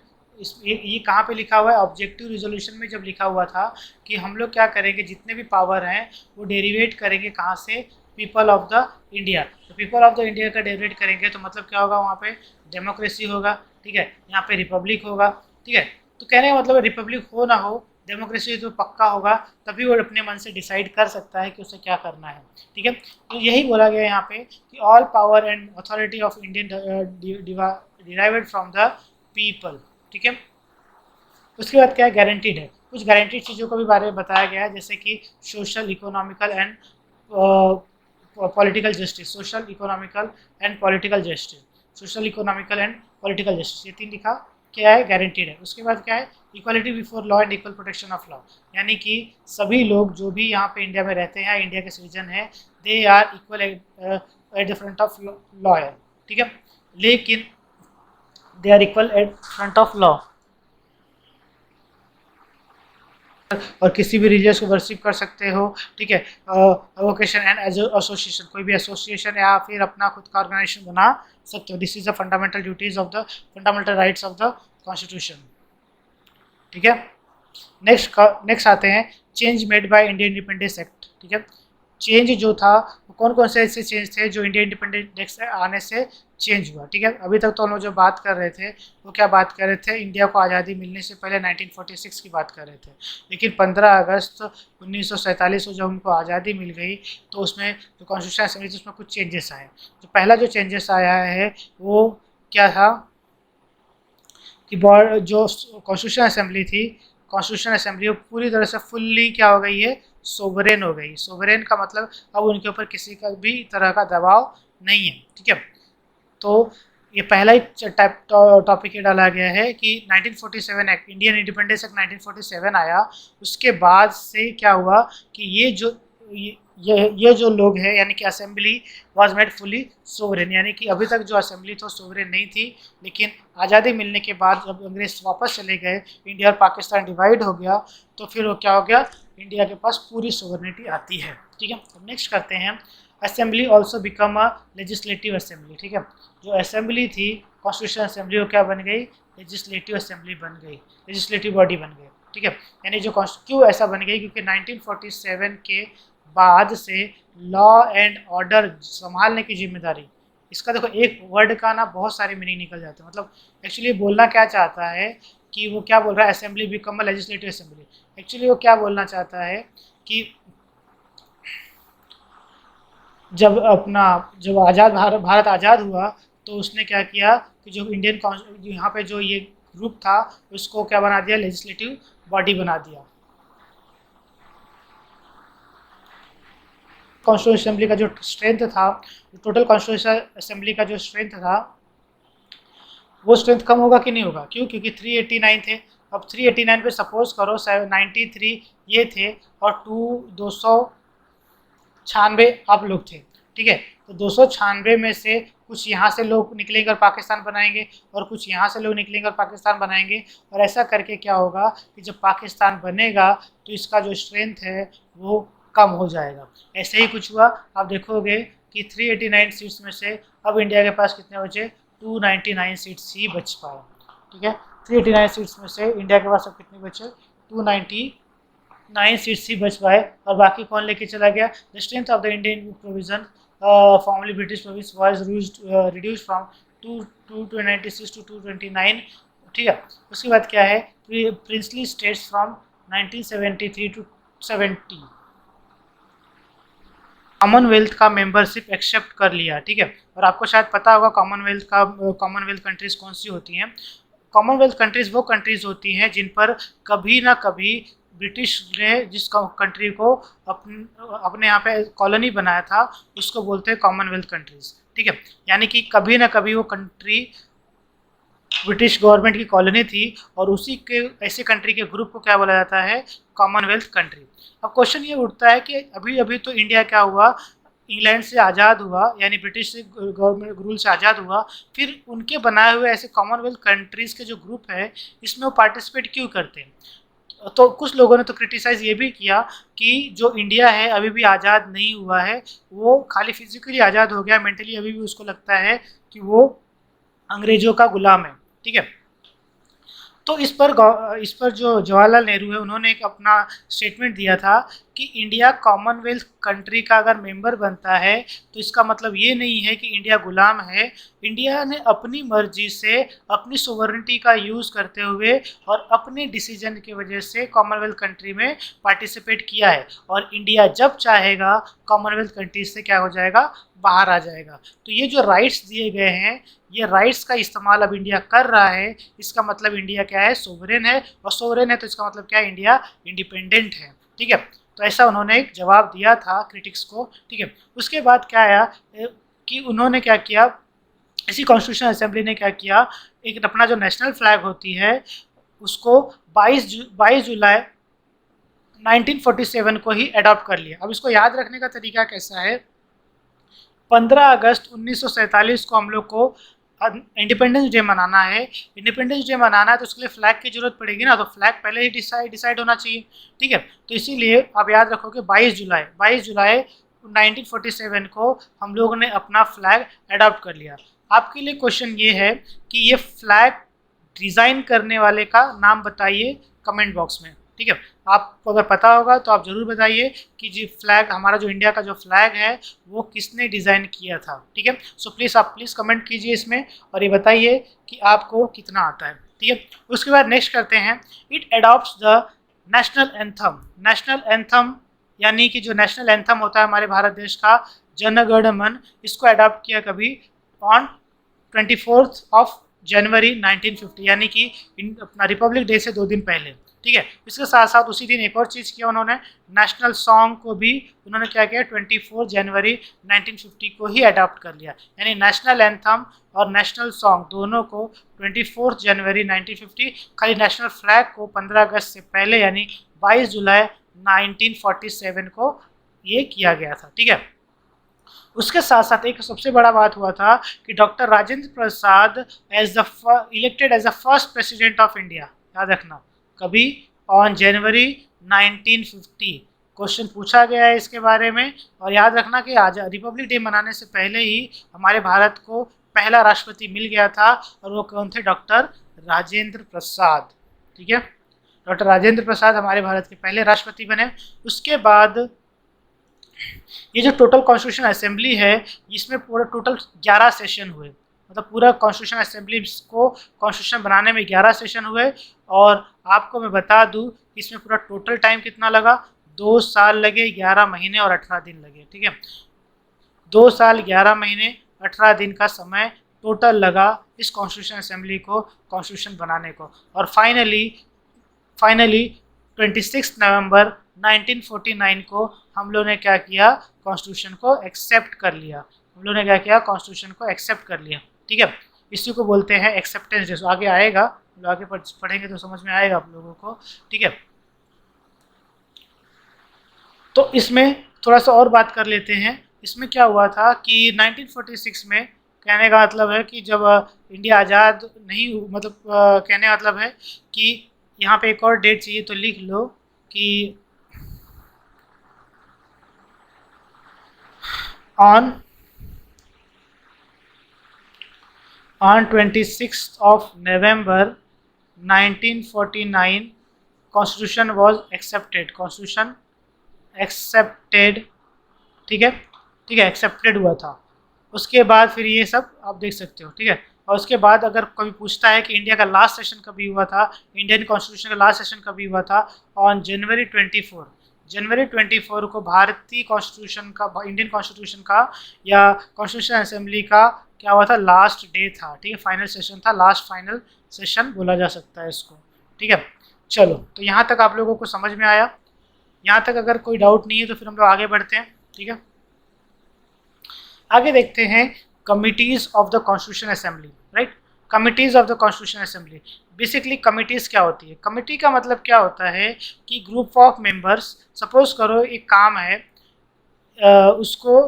ये कहाँ पे लिखा हुआ है, ऑब्जेक्टिव रिजोल्यूशन में जब लिखा हुआ था कि हम लोग क्या करेंगे, जितने भी पावर हैं वो डेरिवेट करेंगे कहाँ से, पीपल ऑफ द इंडिया। तो पीपल ऑफ द इंडिया का डेरिवेट करेंगे तो मतलब क्या होगा, वहाँ पे डेमोक्रेसी होगा, ठीक है, यहाँ पे रिपब्लिक होगा, ठीक है। तो कहने का मतलब रिपब्लिक हो ना हो, डेमोक्रेसी तो पक्का होगा, तभी वो अपने मन से डिसाइड कर सकता है कि उसे क्या करना है, ठीक है। तो यही बोला गया यहाँ पे कि all power and authority of Indian derived from the people, ठीक है। उसके बाद क्या है, गारंटीड है, कुछ गारंटीड चीज़ों को भी बारे में बताया गया है, जैसे कि social economical and political justice, social economical and political justice, social economical and political justice, ये तीन लिखा क्या है, गारंटीड है। उसके बाद क्या है, equality before law and equal protection of law, यानी कि सभी लोग जो भी यहाँ पे इंडिया में रहते हैं, इंडिया के सिटीजन हैं, they are equal at the front of law है, ठीक है, लेकिन they are equal at front of law, और किसी भी रिलीजियस को वर्शिप कर सकते हो, ठीक है। वोकेशन एंड एसोसिएशन, कोई भी एसोसिएशन या फिर अपना खुद का ऑर्गेनाइजेशन बना सकते हो, this is the fundamental duties of the fundamental rights of the constitution, ठीक है। नेक्स्ट आते हैं change made by Indian independence act, ठीक है। चेंज जो था वो कौन कौन से ऐसे चेंज थे जो इंडियन इंडिपेंडेंस एक्ट आने से चेंज हुआ, ठीक है। अभी तक तो हम लोग जो बात कर रहे थे वो क्या बात कर रहे थे, इंडिया को आज़ादी मिलने से पहले 1946 की बात कर रहे थे, लेकिन 15 अगस्त 1947 को जब हमको आज़ादी मिल गई तो उसमें जो कॉन्स्टिट्यूशन असेंबली थी उसमें कुछ चेंजेस आए। तो पहला जो चेंजेस आया है वो क्या था कि जो कॉन्स्टिट्यूशन असेंबली थी, कॉन्स्टिट्यूशन असेंबली पूरी तरह से फुल्ली क्या हो गई है, सोवरेन हो गई। सोवरेन का मतलब अब उनके ऊपर किसी का भी तरह का दबाव नहीं है, ठीक है। तो ये पहला ही टॉपिक ये डाला गया है कि 1947 एक्ट, इंडियन इंडिपेंडेंस एक्ट 1947 आया, उसके बाद से क्या हुआ कि ये जो लोग हैं यानी कि assembly was made fully sovereign, यानी कि अभी तक जो असेंबली थी सोवरेन नहीं थी, लेकिन आज़ादी मिलने के बाद जब अंग्रेज वापस चले गए, इंडिया और पाकिस्तान डिवाइड हो गया, तो फिर वो क्या हो गया, इंडिया के पास पूरी सोवरेनिटी आती है, ठीक है। तो नेक्स्ट करते हैं, assembly also become a legislative assembly, ठीक है। जो असेंबली थी कॉन्स्टिट्यूशन असेंबली वो क्या बन गई, लेजिस्लेटिव असेंबली बन गई, लेजिस्लेटिव बॉडी बन गई, ठीक है। यानी जो क्यों ऐसा बन गई, क्योंकि 1947 के बाद से लॉ एंड ऑर्डर संभालने की जिम्मेदारी, इसका देखो एक वर्ड का ना बहुत सारे मीनिंग निकल जाते हैं, मतलब एक्चुअली बोलना क्या चाहता है कि वो क्या बोल रहा है, assembly become a legislative assembly, actually वो क्या बोलना चाहता है कि जब भारत आज़ाद हुआ तो उसने क्या किया कि जो इंडियन यहाँ पे जो ये ग्रुप था उसको क्या बना दिया, लेजिस्लेटिव बॉडी बना दिया, कॉन्स्टिट्यूंट असेंबली का जो स्ट्रेंथ था, टोटल कॉन्स्टिट्यूंट असेंबली का जो स्ट्रेंथ था, वो स्ट्रेंथ कम होगा कि नहीं होगा? क्यों? क्योंकि 389 थे। अब 389 पे सपोज करो 93 ये थे और 296 आप लोग थे, ठीक है। तो 296 में से कुछ यहाँ से लोग निकलेंगे और पाकिस्तान बनाएंगे, और कुछ यहाँ से लोग निकलेंगे और पाकिस्तान बनाएंगे, और ऐसा करके क्या होगा कि जब पाकिस्तान बनेगा तो इसका जो स्ट्रेंथ है वो कम हो जाएगा। ऐसे ही कुछ हुआ। आप देखोगे कि 389 सीट्स में से अब इंडिया के पास कितने बचे? 299 सीट्स ही बच पाए, ठीक है। 389 सीट्स में से इंडिया के पास अब कितने बचे? 299 सीट्स ही बच पाए, और बाकी कौन लेके चला गया? The strength of the Indian provision formally British province was reduced from 296 to 229, ठीक है। उसके बाद क्या है? Princely states from 1973 to 70 commonwealth का मेंबरशिप एक्सेप्ट कर लिया, ठीक है। और आपको शायद पता होगा कॉमनवेल्थ कंट्रीज कौन सी होती हैं। कॉमनवेल्थ कंट्रीज वो कंट्रीज होती हैं जिन पर कभी ना कभी ब्रिटिश ने जिस कंट्री को अपने यहाँ पे कॉलोनी बनाया था उसको बोलते हैं कॉमनवेल्थ कंट्रीज, ठीक है। यानी कि कभी ना कभी वो कंट्री ब्रिटिश गवर्नमेंट की कॉलोनी थी, और उसी के ऐसे कंट्री के ग्रुप को क्या बोला जाता है? Commonwealth country. अब क्वेश्चन ये उठता है कि अभी अभी तो इंडिया क्या हुआ? इंग्लैंड से आज़ाद हुआ, यानी ब्रिटिश से गवर्नमेंट रूल से आज़ाद हुआ, फिर उनके बनाए हुए ऐसे कॉमनवेल्थ कंट्रीज़ के जो ग्रुप है इसमें वो पार्टिसिपेट क्यों करते हैं? तो कुछ लोगों ने तो क्रिटिसाइज़ ये भी किया कि जो इंडिया है अभी भी आज़ाद नहीं हुआ है, वो खाली फिजिकली आज़ाद हो गया, मेंटली अभी भी उसको लगता है कि वो अंग्रेजों का गुलाम है, ठीक है। तो इस पर जो जवाहरलाल नेहरू है उन्होंने एक अपना स्टेटमेंट दिया था कि इंडिया कॉमनवेल्थ कंट्री का अगर मेंबर बनता है तो इसका मतलब ये नहीं है कि इंडिया गुलाम है। इंडिया ने अपनी मर्जी से अपनी सोवरेनिटी का यूज़ करते हुए और अपने डिसीजन की वजह से कॉमनवेल्थ कंट्री में पार्टिसिपेट किया है, और इंडिया जब चाहेगा कॉमनवेल्थ कंट्री से क्या हो जाएगा? बाहर आ जाएगा। तो ये जो राइट्स दिए गए हैं, ये राइट्स का इस्तेमाल अब इंडिया कर रहा है, इसका मतलब इंडिया क्या है? सोवरेन है, और सोवरेन है तो इसका मतलब क्या है? इंडिया इंडिपेंडेंट है, ठीक है। तो ऐसा उन्होंने एक जवाब दिया था क्रिटिक्स को, ठीक है। उसके बाद क्या आया कि उन्होंने क्या किया, इसी कॉन्स्टिट्यूशन असेंबली ने क्या किया, एक अपना जो नेशनल फ्लैग होती है उसको 22 जुलाई 1947 को ही अडॉप्ट कर लिया। अब इसको याद रखने का तरीका कैसा है? 15 अगस्त 1947 को हम लोग को इंडिपेंडेंस डे मनाना है। इंडिपेंडेंस डे मनाना है तो उसके लिए फ्लैग की जरूरत पड़ेगी ना, तो फ्लैग पहले ही डिसाइड होना चाहिए, ठीक है। तो इसीलिए आप याद रखो कि 22 जुलाई 1947 को हम लोगों ने अपना फ्लैग अडॉप्ट कर लिया। आपके लिए क्वेश्चन ये है कि ये फ्लैग डिज़ाइन करने वाले का नाम बताइए कमेंट बॉक्स में, ठीक है। आपको अगर पता होगा तो आप ज़रूर बताइए कि जी फ्लैग, हमारा जो इंडिया का जो फ्लैग है वो किसने डिज़ाइन किया था, ठीक है। सो आप प्लीज़ कमेंट कीजिए इसमें और ये बताइए कि आपको कितना आता है, ठीक है। उसके बाद नेक्स्ट करते हैं, it adopts the national anthem. National anthem यानी कि जो नेशनल एंथम होता है हमारे भारत देश का, जन गण मन, इसको अडॉप्ट किया कभी? ऑन 24 जनवरी 1950, यानी कि अपना रिपब्लिक डे से 2 दिन पहले, ठीक है। इसके साथ साथ उसी दिन एक और चीज़ किया उन्होंने, नेशनल सॉन्ग को भी उन्होंने क्या किया? 24 जनवरी 1950 को ही अडॉप्ट कर लिया, यानी नेशनल एंथम और नेशनल सॉन्ग दोनों को 24 जनवरी 1950, खाली नेशनल फ्लैग को 15 अगस्त से पहले यानी 22 जुलाई 1947 को ये किया गया था, ठीक है। उसके साथ साथ एक सबसे बड़ा बात हुआ था कि doctor Rajendra Prasad elected as the first president of India. याद रखना, कभी? ऑन जनवरी 1950 क्वेश्चन पूछा गया है इसके बारे में। और याद रखना कि आज रिपब्लिक डे मनाने से पहले ही हमारे भारत को पहला राष्ट्रपति मिल गया था, और वो कौन थे? डॉक्टर राजेंद्र प्रसाद, ठीक है। डॉक्टर राजेंद्र प्रसाद हमारे भारत के पहले राष्ट्रपति बने। उसके बाद ये जो टोटल कॉन्स्टिट्यूशन असेंबली है इसमें पूरा टोटल 11 सेशन हुए, मतलब पूरा कॉन्स्टिट्यूशन असेंबली को कॉन्स्टिट्यूशन बनाने में 11 सेशन हुए। और आपको मैं बता दूं इसमें पूरा टोटल टाइम कितना लगा? 2 साल लगे, 11 महीने और 18 दिन लगे, ठीक है। 2 साल 11 महीने 18 दिन का समय टोटल लगा इस कॉन्स्टिट्यूशन असेंबली को कॉन्स्टिट्यूशन बनाने को। और फाइनली 26 नवंबर 1949 को हम लोग ने क्या किया? कॉन्स्टिट्यूशन को एक्सेप्ट कर लिया। हम लोगों ने क्या किया, कॉन्स्टिट्यूशन को एक्सेप्ट कर लिया। ठीक है, इसी को बोलते हैं एक्सेप्टेंस डे। आगे आएगा, आगे पढ़ेंगे तो समझ में आएगा आप लोगों को। ठीक है, तो इसमें थोड़ा सा और बात कर लेते हैं। इसमें क्या हुआ था कि 1946 में, कहने का मतलब है कि जब इंडिया आज़ाद नहीं मतलब कहने का मतलब है कि यहाँ पे एक और डेट चाहिए तो लिख लो कि on 26th of November 1949 constitution was accepted. Constitution accepted, ठीक है, ठीक है, एक्सेप्टेड हुआ था। उसके बाद फिर ये सब आप देख सकते हो। ठीक है, और उसके बाद अगर कभी पूछता है कि इंडिया का लास्ट सेशन कभी हुआ था, इंडियन कॉन्स्टिट्यूशन का लास्ट सेशन कभी हुआ था, ऑन जनवरी 24 को भारतीय कॉन्स्टिट्यूशन का, इंडियन कॉन्स्टिट्यूशन का या कॉन्स्टिट्यूशन असेंबली का क्या हुआ था, लास्ट डे था। ठीक है, फाइनल सेशन था, लास्ट फाइनल सेशन बोला जा सकता है इसको। ठीक है, चलो तो यहाँ तक आप लोगों को समझ में आया। यहाँ तक अगर कोई डाउट नहीं है तो फिर हम लोग आगे बढ़ते हैं। ठीक है, आगे देखते हैं committees of the constitution assembly. Right, committees of the constitution assembly. Basically committees क्या होती है? कमिटी का मतलब क्या होता है कि ग्रुप ऑफ मेंबर्स, सपोज करो एक काम है, उसको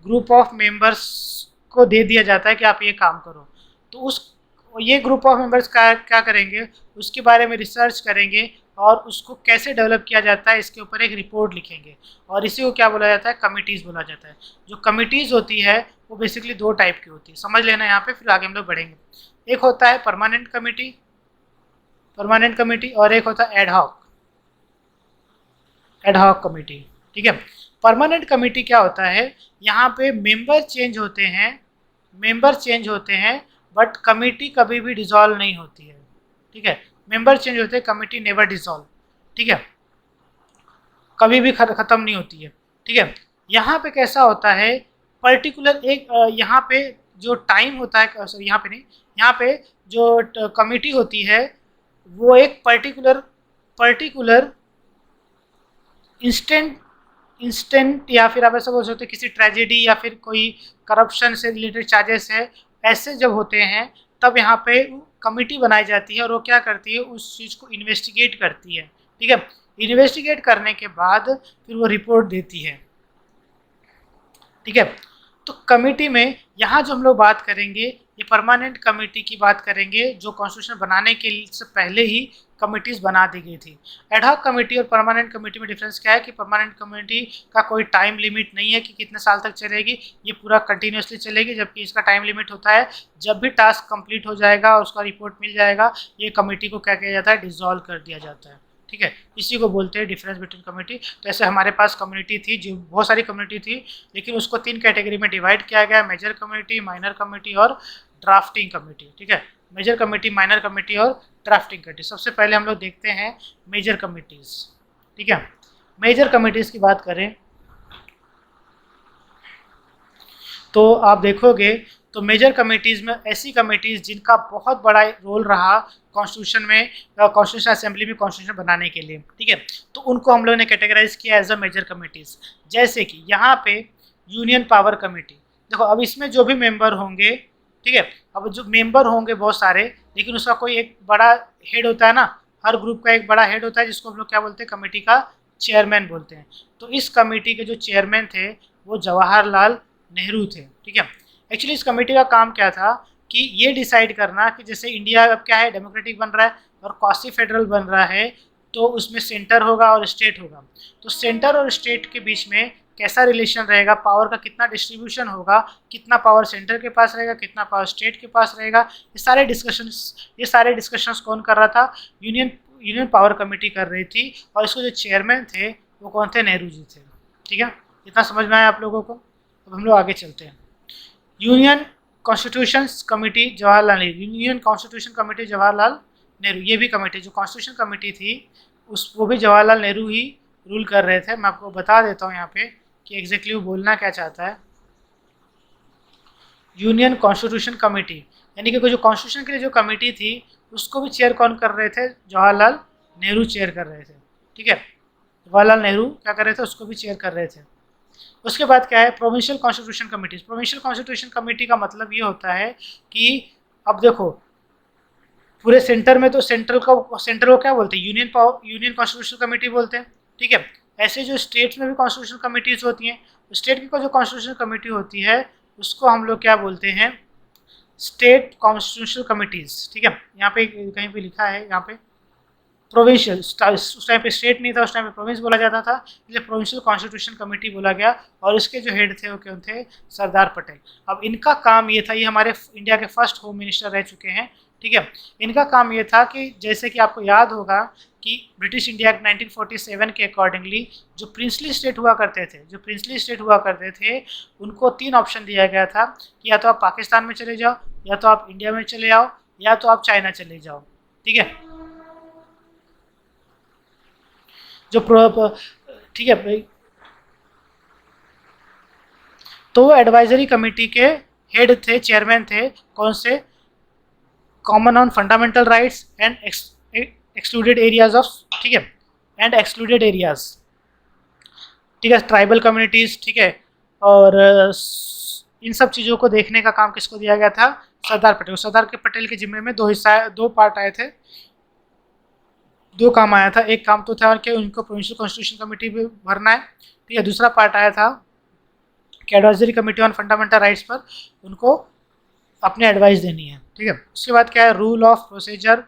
ग्रुप ऑफ मेंबर्स को दे दिया जाता है कि आप ये काम करो, तो उस ये ग्रुप ऑफ मेंबर्स का क्या करेंगे, उसके बारे में रिसर्च करेंगे और उसको कैसे डेवलप किया जाता है इसके ऊपर एक रिपोर्ट लिखेंगे, और इसी को क्या बोला जाता है, कमिटीज़ बोला जाता है। जो कमिटीज़ होती है वो बेसिकली दो टाइप की होती है, समझ लेना यहाँ पे, फिर आगे हम लोग बढ़ेंगे। एक होता है परमानेंट कमेटी, और एक होता है एडहॉक कमेटी। ठीक है, परमानेंट कमेटी क्या होता है, यहाँ पे मेंबर चेंज होते हैं बट कमेटी कभी भी डिसॉल्व नहीं होती है। ठीक है, मेंबर चेंज होते हैं, कमेटी नेवर डिसॉल्व। ठीक है, कभी भी ख़त्म नहीं होती है। ठीक है, यहाँ पे कैसा होता है, पर्टिकुलर एक यहाँ पे जो टाइम होता है, सॉरी यहाँ पे नहीं, यहाँ पे जो कमेटी होती है वो एक पर्टिकुलर इंस्टेंट या फिर आप ऐसा बोल सकते हो किसी ट्रेजेडी या फिर कोई करप्शन से रिलेटेड चार्जेस है, ऐसे जब होते हैं तब यहाँ पे कमेटी बनाई जाती है और वो क्या करती है, उस चीज़ को इन्वेस्टिगेट करती है। ठीक है, इन्वेस्टिगेट करने के बाद फिर वो रिपोर्ट देती है। ठीक है, तो कमेटी में यहाँ जो हम लोग बात करेंगे ये परमानेंट कमेटी की बात करेंगे, जो कॉन्स्टिट्यूशन बनाने के से पहले ही कमिटीज़ बना दी गई थी। एडहॉक कमेटी और परमानेंट कमेटी में डिफरेंस क्या है कि परमानेंट कमेटी का कोई टाइम लिमिट नहीं है कि कितने साल तक चलेगी, ये पूरा कंटिन्यूसली चलेगी, जबकि इसका टाइम लिमिट होता है जब भी टास्क कंप्लीट हो जाएगा और उसका रिपोर्ट मिल जाएगा, ये कमेटी को क्या किया जाता है, डिसॉल्व कर दिया जाता है। ठीक है, इसी को बोलते हैं डिफरेंस बिटवीन कमेटी। तो ऐसे हमारे पास कम्युनिटी थी, जो बहुत सारी कम्युनिटी थी, लेकिन उसको 3 कैटेगरी में डिवाइड किया गया, मेजर कमेटी, माइनर कमेटी और ड्राफ्टिंग कमेटी। ठीक है, मेजर कमेटी, माइनर कमेटी और ड्राफ्टिंग कमेटी। सबसे पहले हम लोग देखते हैं मेजर कमेटीज़। ठीक है, मेजर कमेटीज़ की बात करें तो आप देखोगे तो मेजर कमेटीज़ में ऐसी कमेटीज़ जिनका बहुत बड़ा रोल रहा कॉन्स्टिट्यूशन में, कॉन्स्टिट्यूशन असेंबली में कॉन्स्टिट्यूशन बनाने के लिए। ठीक है, तो उनको हम लोगों ने कैटेगराइज किया एज अ मेजर कमेटीज़। जैसे कि यहाँ पे यूनियन पावर कमेटी, देखो अब इसमें जो भी मेंबर होंगे, ठीक है, अब जो मेंबर होंगे बहुत सारे, लेकिन उसका कोई एक बड़ा हेड होता है ना, हर ग्रुप का एक बड़ा हेड होता है जिसको हम लोग क्या बोलते हैं, कमेटी का चेयरमैन बोलते हैं। तो इस कमेटी के जो चेयरमैन थे वो जवाहरलाल नेहरू थे। ठीक है, एक्चुअली इस कमेटी का काम क्या था कि ये डिसाइड करना कि जैसे इंडिया अब क्या है, डेमोक्रेटिक बन रहा है और क्वासी फेडरल बन रहा है, तो उसमें सेंटर होगा और स्टेट होगा, तो सेंटर और स्टेट के बीच में कैसा रिलेशन रहेगा, पावर का कितना डिस्ट्रीब्यूशन होगा, कितना पावर सेंटर के पास रहेगा, कितना पावर स्टेट के पास रहेगा, ये सारे डिस्कशंस कौन कर रहा था, यूनियन पावर कमेटी कर रही थी, और इसको जो चेयरमैन थे वो कौन थे, नेहरू जी थे। ठीक है, इतना समझ में आया आप लोगों को? अब हम लोग आगे चलते हैं। Union constitution committee Jawaharlal Nehru, union constitution committee Jawaharlal Nehru, ये भी कमेटी जो कॉन्स्टिट्यूशन कमेटी थी वो भी जवाहरलाल नेहरू ही रूल कर रहे थे। मैं आपको बता देता हूँ यहाँ पे कि एग्जैक्टली वो बोलना क्या चाहता है। यूनियन कॉन्स्टिट्यूशन कमेटी यानी कि जो कॉन्स्टिट्यूशन के लिए जो कमेटी थी उसको भी चेयर कौन कर रहे थे, जवाहरलाल नेहरू चेयर कर रहे थे। ठीक है, जवाहरलाल नेहरू क्या कर रहे थे, उसको भी चेयर कर रहे थे। उसके बाद क्या है, provincial constitution committees. Provincial constitution committee का मतलब ये होता है कि अब देखो पूरे सेंटर में तो सेंटर को क्या बोलते हैं, यूनियन कॉन्स्टिट्यूशन कमेटी बोलते हैं, ठीक है। ऐसे जो स्टेट्स में भी कॉन्स्टिट्यूशन कमिटीज होती हैं, स्टेट की जो कॉन्स्टिट्यूशन कमेटी होती है उसको हम लोग क्या बोलते हैं, स्टेट कॉन्स्टिट्यूशनल कमिटीज, ठीक है। यहाँ पे कहीं पे लिखा है, यहाँ पे प्रोविंशियल, उस टाइम पे स्टेट नहीं था, उस टाइम पे प्रोविंस बोला जाता था, इसलिए प्रोविंशियल कॉन्स्टिट्यूशन कमेटी बोला गया। और इसके जो हेड थे वो कौन थे, सरदार पटेल। अब इनका काम ये था, ये हमारे इंडिया के फर्स्ट होम मिनिस्टर रह चुके हैं, ठीक है। इनका काम ये था कि जैसे कि आपको याद होगा कि ब्रिटिश इंडिया 1947 के अकॉर्डिंगली जो प्रिंसली स्टेट हुआ करते थे, उनको 3 ऑप्शन दिया गया था कि या तो आप पाकिस्तान में चले जाओ, या तो आप इंडिया में चले आओ, या तो आप चाइना चले जाओ, ठीक है। ठीक है भाई, तो वो एडवाइजरी कमेटी के हेड थे, चेयरमैन थे, कौन से, common on fundamental rights and excluded areas of, ठीक है, एंड एक्सक्लूडेड एरियाज, ठीक है, ट्राइबल कम्युनिटीज, ठीक है। और इन सब चीज़ों को देखने का काम किसको दिया गया था, सरदार पटेल। सरदार के पटेल के जिम्मे में दो पार्ट आए थे, 2 काम आया था। एक काम तो था कि उनको प्रोविंशियल कॉन्स्टिट्यूशन कमेटी भी भरना है, ठीक है। दूसरा पार्ट आया था कि advisory committee on fundamental rights पर उनको अपने एडवाइस देनी है, ठीक है। उसके बाद क्या है, rule of procedure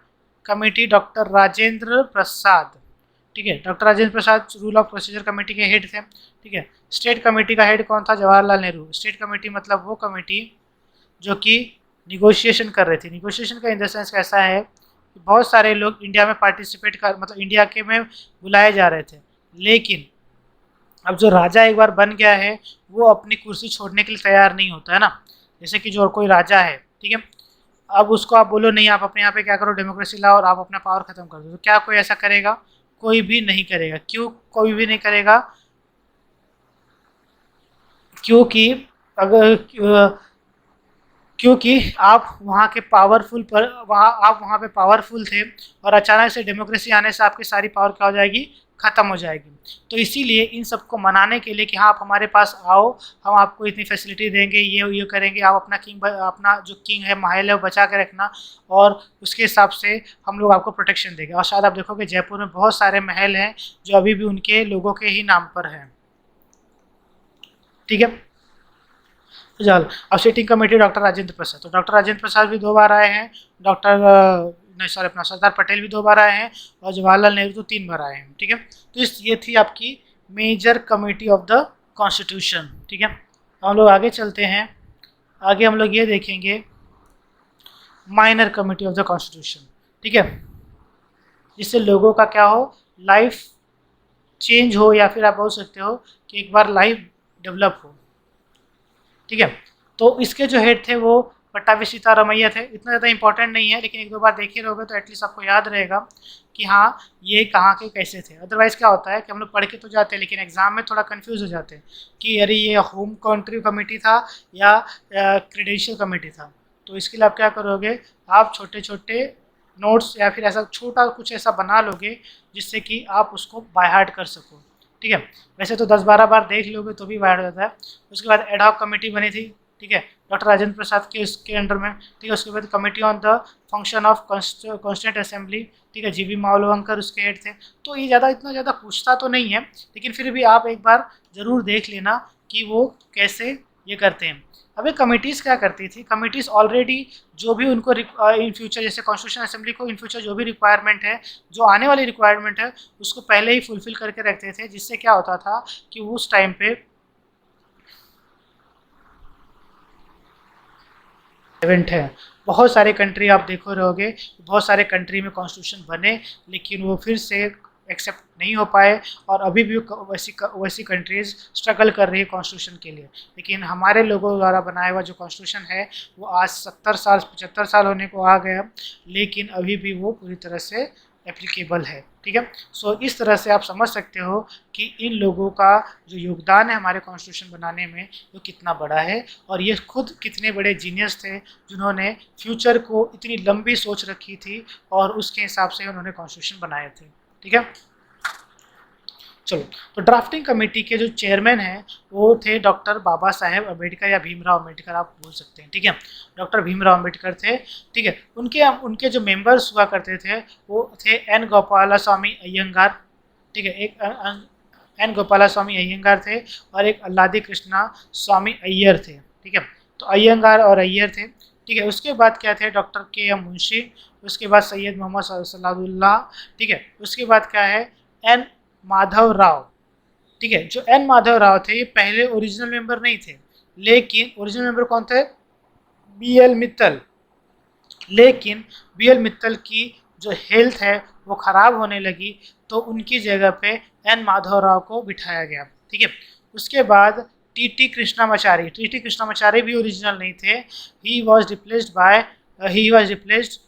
committee, doctor Rajendra Prasad, ठीक है। Doctor Rajendra Prasad rule of procedure committee के हेड थे, ठीक है। स्टेट कमेटी का हेड कौन था, जवाहरलाल नेहरू। स्टेट कमेटी मतलब वो कमेटी जो कि निगोशिएशन कर रही थी। निगोशिएशन का इन द सेंस कैसा है, बहुत सारे लोग इंडिया में पार्टिसिपेट कर, मतलब इंडिया के में बुलाए जा रहे थे, लेकिन अब जो राजा एक बार बन गया है वो अपनी कुर्सी छोड़ने के लिए तैयार नहीं होता है ना। जैसे कि जो कोई राजा है, ठीक है, अब उसको आप बोलो नहीं आप अपने यहाँ पे क्या करो, डेमोक्रेसी लाओ और आप अपना पावर खत्म कर दो, तो क्या कोई ऐसा करेगा, कोई भी नहीं करेगा। क्यों कोई भी नहीं करेगा, क्योंकि अगर क्योंकि आप वहाँ के पावरफुल पर आप वहाँ पे पावरफुल थे और अचानक से डेमोक्रेसी आने से आपकी सारी पावर क्या हो जाएगी, ख़त्म हो जाएगी। तो इसीलिए इन सबको मनाने के लिए कि हाँ आप हमारे पास आओ, हम आपको इतनी फैसिलिटी देंगे, ये करेंगे, आप अपना जो किंग है, महल है वो बचा के रखना, और उसके हिसाब से हम लोग आपको प्रोटेक्शन देंगे। और शायद आप देखोगे जयपुर में बहुत सारे महल हैं जो अभी भी उनके लोगों के ही नाम पर हैं, ठीक है। चल, अब सिटिंग कमेटी डॉक्टर राजेंद्र प्रसाद, तो डॉक्टर राजेंद्र प्रसाद भी 2 बार आए हैं, अपना सरदार पटेल भी 2 बार आए हैं, और जवाहरलाल नेहरू तो 3 बार आए हैं, ठीक है। तो ये थी आपकी major committee of the constitution, ठीक है। हम लोग आगे चलते हैं, आगे हम लोग ये देखेंगे minor committee of the constitution, ठीक है, जिससे लोगों का क्या हो, लाइफ चेंज हो, या फिर आप बोल सकते हो कि एक बार लाइफ डेवलप हो, ठीक है। तो इसके जो हेड थे वो पट्टाभी सीतारामैया थे। इतना ज़्यादा इंपॉर्टेंट नहीं है, लेकिन 1-2 बार देखे रहोगे तो एटलीस्ट आपको याद रहेगा कि हाँ ये कहाँ के कैसे थे। अदरवाइज़ क्या होता है कि हम लोग पढ़ के तो जाते हैं, लेकिन एग्जाम में थोड़ा कंफ्यूज हो जाते हैं कि अरे ये होम कंट्री कमेटी था या क्रेडेंशियल कमेटी था। तो इसके लिए आप क्या करोगे, आप छोटे छोटे नोट्स या फिर ऐसा छोटा कुछ ऐसा बना लोगे जिससे कि आप उसको बाय हार्ट कर सको, ठीक है। वैसे तो 10-12 बार देख लोगे तो भी बाहर हो जाता है। उसके बाद एडहॉक कमेटी बनी थी, ठीक है, डॉक्टर राजेंद्र प्रसाद के उसके अंडर में, ठीक है। उसके बाद committee on the function of constituent assembly, ठीक है, जीवी मावलंकर उसके हेड थे। तो ये इतना ज़्यादा पूछता तो नहीं है, लेकिन फिर भी आप एक बार ज़रूर देख लेना कि वो कैसे ये करते हैं। अब ये कमिटीज़ क्या करती थी, कमिटीज़ ऑलरेडी जो भी उनको इन फ्यूचर, जैसे कॉन्स्टिट्यूशन असेंबली को इन फ्यूचर जो भी रिक्वायरमेंट है, जो आने वाली रिक्वायरमेंट है, उसको पहले ही फुलफिल करके रखते थे, जिससे क्या होता था कि उस टाइम पे इवेंट है। बहुत सारे कंट्री आप देखो रहोगे, बहुत सारे कंट्री में कॉन्स्टिट्यूशन बने, लेकिन वो फिर से एक्सेप्ट नहीं हो पाए, और अभी भी वैसी कंट्रीज़ स्ट्रगल कर रही है कॉन्स्टिट्यूशन के लिए। लेकिन हमारे लोगों द्वारा बनाया हुआ जो कॉन्स्टिट्यूशन है वो आज 70 साल 75 साल होने को आ गया, लेकिन अभी भी वो पूरी तरह से एप्लीकेबल है, ठीक है। सो इस तरह से आप समझ सकते हो कि इन लोगों का जो योगदान है हमारे कॉन्स्टिट्यूशन बनाने में वो कितना बड़ा है, और ये खुद कितने बड़े जीनियस थे जिन्होंने फ्यूचर को इतनी लंबी सोच रखी थी और उसके हिसाब से उन्होंने कॉन्स्टिट्यूशन बनाए थे, ठीक है। चलो, तो ड्राफ्टिंग कमेटी के जो चेयरमैन हैं वो थे डॉक्टर बाबा साहेब अम्बेडकर या भीमराव अम्बेडकर आप बोल सकते हैं, ठीक है। डॉक्टर भीमराव अम्बेडकर थे, ठीक है। उनके उनके जो मेंबर्स हुआ करते थे वो थे एन गोपाला स्वामी अयंगार, ठीक है। एक एन गोपाला स्वामी अयंगार थे और एक अल्लादी कृष्णा स्वामी अय्यर थे, ठीक है। तो अयंगार और अय्यर थे, ठीक है। उसके बाद क्या थे, डॉक्टर के एम मुंशी, उसके बाद सैयद मोहम्मद सलाहुल्लाह, ठीक है। उसके बाद क्या है, एन माधव राव, ठीक है। जो एन माधव राव थे ये पहले ओरिजिनल मेंबर नहीं थे, लेकिन ओरिजिनल मेंबर कौन थे, बी एल मित्तल। लेकिन बी एल मित्तल की जो हेल्थ है वो ख़राब होने लगी, तो उनकी जगह पे एन माधव राव को बिठाया गया, ठीक है। उसके बाद T T Krishnamachari, T T Krishnamachari भी ओरिजिनल नहीं थे, he was replaced by he was replaced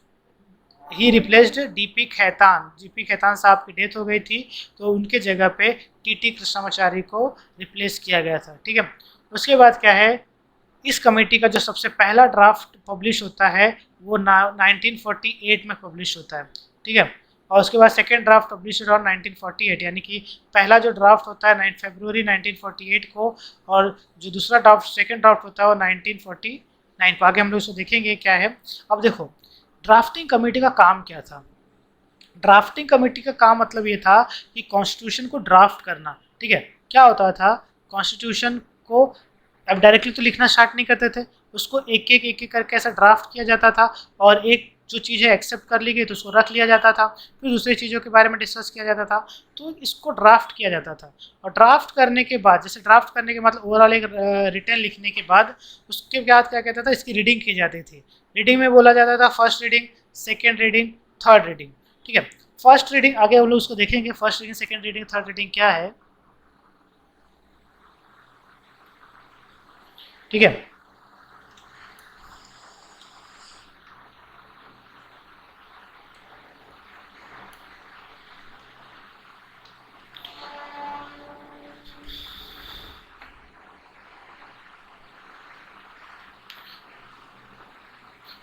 he replaced DP Khaitan, DP Khaitan साहब की डेथ हो गई थी, तो उनके जगह पे टी टी कृष्णामाचारी को रिप्लेस किया गया था, ठीक है। उसके बाद क्या है, इस कमेटी का जो सबसे पहला ड्राफ्ट पब्लिश होता है वो 1948 में पब्लिश होता है, ठीक है। और उसके बाद सेकेंड ड्राफ्ट पब्लिश अराउंड 1948, यानी कि पहला जो ड्राफ्ट होता है 9 फरवरी 1948 को, और जो दूसरा ड्राफ्ट सेकेंड ड्राफ्ट होता है वो 1949 को। आगे हम लोग उसको देखेंगे क्या है। अब देखो, ड्राफ्टिंग कमेटी का काम क्या था। ड्राफ्टिंग कमेटी का काम मतलब ये था कि कॉन्स्टिट्यूशन को ड्राफ्ट करना, ठीक है। क्या होता था, कॉन्स्टिट्यूशन को अब डायरेक्टली तो लिखना स्टार्ट नहीं करते थे, उसको एक एक करके ऐसा ड्राफ्ट किया जाता था, और एक जो चीज़ है एक्सेप्ट कर ली गई तो उसको रख लिया जाता था, फिर दूसरी चीज़ों के बारे में डिस्कस किया जाता था, तो इसको ड्राफ्ट किया जाता था। और ड्राफ्ट करने के बाद, जैसे ड्राफ्ट करने के मतलब ओवरऑल एक रिटर्न लिखने के बाद, उसके बाद क्या कहता था, इसकी रीडिंग की जाती थी। रीडिंग में बोला जाता था first reading, second reading, third reading, ठीक है। फर्स्ट रीडिंग आगे हम लोग उसको देखेंगे, first reading, second reading, third reading क्या है, ठीक है।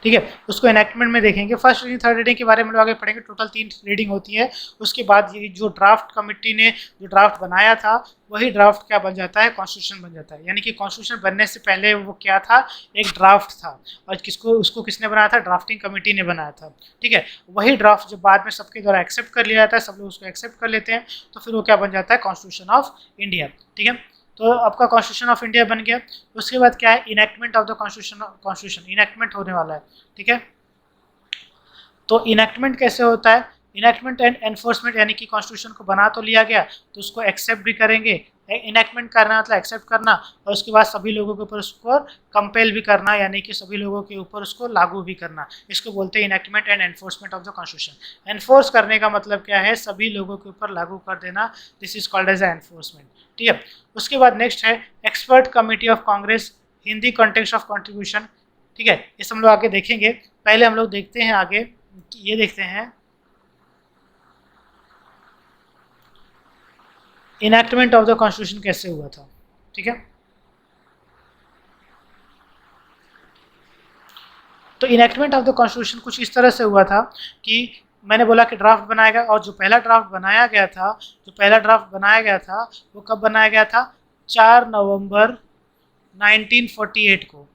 ठीक है, उसको एनेक्टमेंट में देखेंगे। फर्स्ट रीडिंग, थर्ड रीडिंग के बारे में लोग आगे पढ़ेंगे, टोटल 3 रीडिंग होती है। उसके बाद ये जो ड्राफ्ट कमेटी ने जो ड्राफ्ट बनाया था, वही ड्राफ्ट क्या बन जाता है, कॉन्स्टिट्यूशन बन जाता है। यानी कि कॉन्स्टिट्यूशन बनने से पहले वो क्या था, एक ड्राफ्ट था, और उसको किसने बनाया था, ड्राफ्टिंग कमेटी ने बनाया था, ठीक है। वही ड्राफ्ट जो बाद में सबके द्वारा एक्सेप्ट कर लिया जाता है, सब लोग उसको एक्सेप्ट कर लेते हैं, तो फिर वो क्या बन जाता है, कॉन्स्टिट्यूशन ऑफ इंडिया, ठीक है। तो आपका कॉन्स्टिट्यूशन ऑफ इंडिया बन गया। उसके बाद क्या है, enactment of the constitution enactment होने वाला है, ठीक है। तो इनेक्टमेंट कैसे होता है, इनेक्टमेंट एंड एनफोर्समेंट, यानी कि कॉन्स्टिट्यूशन को बना तो लिया गया, तो उसको एक्सेप्ट भी करेंगे। इनेक्टमेंट करना मतलब एक्सेप्ट करना, और उसके बाद सभी लोगों के ऊपर उसको कंपेल भी करना, यानी कि सभी लोगों के ऊपर उसको लागू भी करना। इसको बोलते हैं enactment and enforcement of the constitution. Enforce करने का मतलब क्या है, सभी लोगों के ऊपर लागू कर देना, this is called as enforcement, ठीक है। उसके बाद नेक्स्ट है expert committee of Congress, Hindi context of contribution, ठीक है। इस हम लोग आगे देखेंगे। पहले हम लोग देखते हैं आगे, ये देखते हैं इनैक्टमेंट ऑफ द कॉन्स्टिट्यूशन कैसे हुआ था, ठीक है। तो इनैक्टमेंट ऑफ द कॉन्स्टिट्यूशन कुछ इस तरह से हुआ था कि मैंने बोला कि ड्राफ्ट बनाया गया, और जो पहला ड्राफ्ट बनाया गया था, वो कब बनाया गया था, 4 नवंबर 1948 को,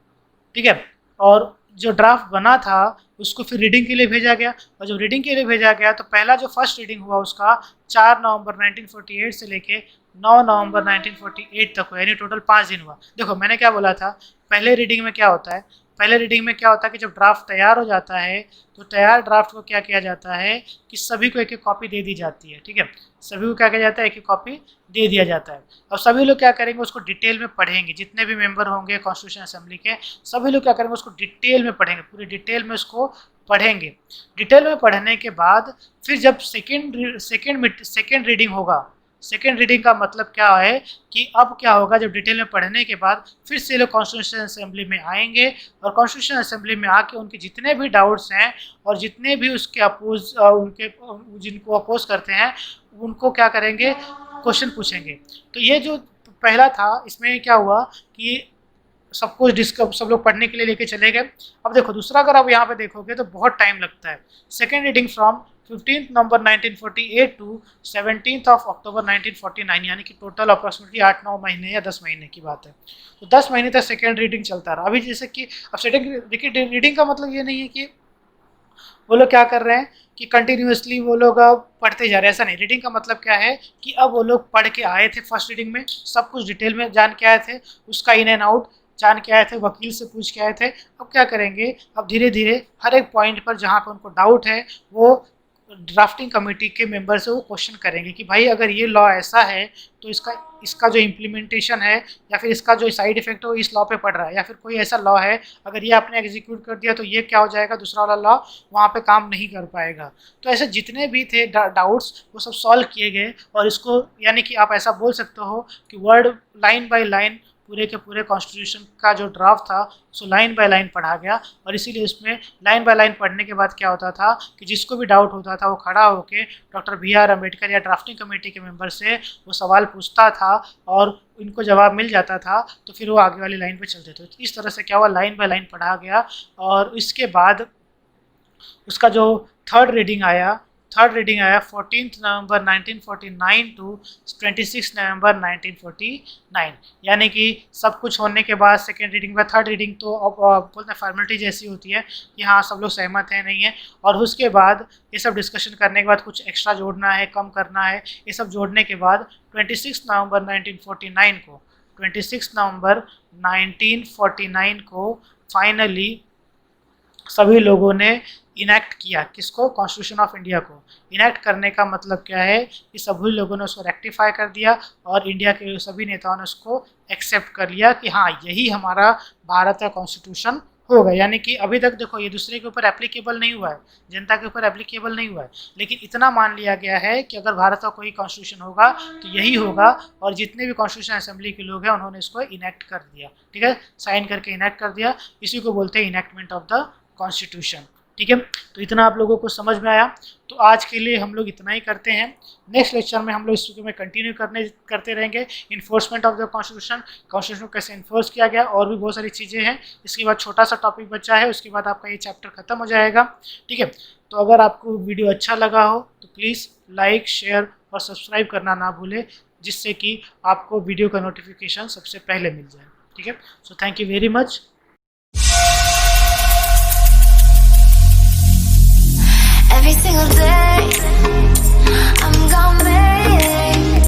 ठीक है। और जो ड्राफ्ट बना था उसको फिर रीडिंग के लिए भेजा गया, और जब रीडिंग के लिए भेजा गया तो पहला जो फर्स्ट रीडिंग हुआ उसका 4 नवंबर 1948 से लेके 9 नवंबर 1948 तक हुआ, यानी टोटल 5 दिन हुआ। देखो मैंने क्या बोला था, पहले रीडिंग में क्या होता है, पहले रीडिंग में क्या होता है कि जब ड्राफ्ट तैयार हो जाता है, तो तैयार ड्राफ्ट को क्या किया जाता है कि सभी को एक एक कॉपी दे दी जाती है, ठीक है। सभी को क्या किया जाता है, एक एक कॉपी दे दिया जाता है। और सभी लोग क्या करेंगे, उसको डिटेल में पढ़ेंगे, जितने भी मेंबर होंगे कॉन्स्टिट्यूशन असेंबली के, सभी लोग क्या करेंगे, उसको डिटेल में पढ़ेंगे, पूरी डिटेल में उसको पढ़ेंगे। डिटेल में पढ़ने के बाद फिर जब सेकेंड रीडिंग होगा, सेकेंड रीडिंग का मतलब क्या है कि अब क्या होगा, जब डिटेल में पढ़ने के बाद फिर से लोग कॉन्स्टिट्यूशन असेंबली में आएंगे, और कॉन्स्टिट्यूशन असेंबली में आके उनके जितने भी डाउट्स हैं, और जितने भी उसके उनके जिनको अपोज करते हैं, उनको क्या करेंगे, क्वेश्चन पूछेंगे। तो ये जो पहला था, इसमें क्या हुआ कि सब कुछ डिस्कस सब लोग पढ़ने के लिए लेके चले गए। अब देखो दूसरा, अगर आप यहाँ पे देखोगे तो बहुत टाइम लगता है। Second reading from 15 November 1948 to 17 October 1949, यानी कि टोटल अप्रॉक्सीमेटली 8-9 महीने या 10 महीने की बात है। तो 10 महीने तक सेकेंड रीडिंग चलता रहा। अभी जैसे कि अब सेकेंड रीडिंग का मतलब ये नहीं है कि वो लोग क्या कर रहे हैं कि कंटिन्यूसली वो लोग पढ़ते जा रहे हैं, ऐसा नहीं। रीडिंग का मतलब क्या है कि अब वो लोग पढ़ के आए थे फर्स्ट रीडिंग में, सब कुछ डिटेल में जान के आए थे, उसका इन एंड आउट जान के आए थे, वकील से पूछ के आए थे। अब क्या करेंगे, अब धीरे धीरे हर एक पॉइंट पर जहाँ पर उनको डाउट है वो ड्राफ्टिंग कमेटी के मेंबर से वो क्वेश्चन करेंगे कि भाई अगर ये लॉ ऐसा है तो इसका इसका जो इम्प्लीमेंटेशन है या फिर इसका जो साइड इफेक्ट हो इस लॉ पे पड़ रहा है, या फिर कोई ऐसा लॉ है अगर ये आपने एग्जीक्यूट कर दिया तो ये क्या हो जाएगा, दूसरा वाला लॉ वहाँ पे काम नहीं कर पाएगा। तो ऐसे जितने भी थे डाउट्स वो सब सॉल्व किए गए, और इसको यानी कि आप ऐसा बोल सकते हो कि वर्ड लाइन बाय लाइन पूरे के पूरे कॉन्स्टिट्यूशन का जो ड्राफ्ट था सो लाइन बाय लाइन पढ़ा गया। और इसीलिए उसमें लाइन बाय लाइन पढ़ने के बाद क्या होता था कि जिसको भी डाउट होता था वो खड़ा होकर डॉक्टर BR अम्बेडकर या ड्राफ्टिंग कमेटी के मेंबर से वो सवाल पूछता था और इनको जवाब मिल जाता था, तो फिर वो आगे वाली लाइन पे चलते थे। तो इस तरह से क्या हुआ, लाइन बाय लाइन पढ़ा गया। और इसके बाद उसका जो थर्ड रीडिंग आया 14 नवंबर 1949 टू 26 नवंबर 1949, यानी कि सब कुछ होने के बाद सेकेंड रीडिंग में थर्ड रीडिंग तो अब बोलते हैं फॉर्मेलिटी जैसी होती है कि हाँ सब लोग सहमत हैं नहीं है, और उसके बाद ये सब डिस्कशन करने के बाद कुछ एक्स्ट्रा जोड़ना है कम करना है, ये सब जोड़ने के बाद 26 नवंबर 1949 को फाइनली सभी लोगों ने इनैक्ट किया। किसको, कॉन्स्टिट्यूशन ऑफ इंडिया को। इनैक्ट करने का मतलब क्या है कि सभी लोगों ने उसको रेक्टिफाई कर दिया और इंडिया के सभी नेताओं ने उसको एक्सेप्ट कर लिया कि हाँ यही हमारा भारत का कॉन्स्टिट्यूशन होगा। यानी कि अभी तक देखो ये दूसरे के ऊपर एप्लीकेबल नहीं हुआ है, जनता के ऊपर एप्लीकेबल नहीं हुआ है, लेकिन इतना मान लिया गया है कि अगर भारत का कोई कॉन्स्टिट्यूशन होगा तो यही होगा। और जितने भी कॉन्स्टिट्यूशन असेंबली के लोग हैं उन्होंने इसको इनैक्ट कर दिया, ठीक है, साइन करके इनैक्ट कर दिया। इसी को बोलते हैं इनैक्टमेंट ऑफ द कॉन्स्टिट्यूशन, ठीक है। तो इतना आप लोगों को समझ में आया। तो आज के लिए हम लोग इतना ही करते हैं। नेक्स्ट लेक्चर में हम लोग इसको में कंटिन्यू करते रहेंगे इन्फोर्समेंट ऑफ द कॉन्स्टिट्यूशन कैसे इन्फोर्स किया गया, और भी बहुत सारी चीज़ें हैं। इसके बाद छोटा सा टॉपिक बचा है, उसके बाद आपका ये चैप्टर खत्म हो जाएगा, ठीक है। तो अगर आपको वीडियो अच्छा लगा हो तो प्लीज़ लाइक शेयर और सब्सक्राइब करना ना भूलें, जिससे कि आपको वीडियो का नोटिफिकेशन सबसे पहले मिल जाए, ठीक है। So thank you very much. Every single day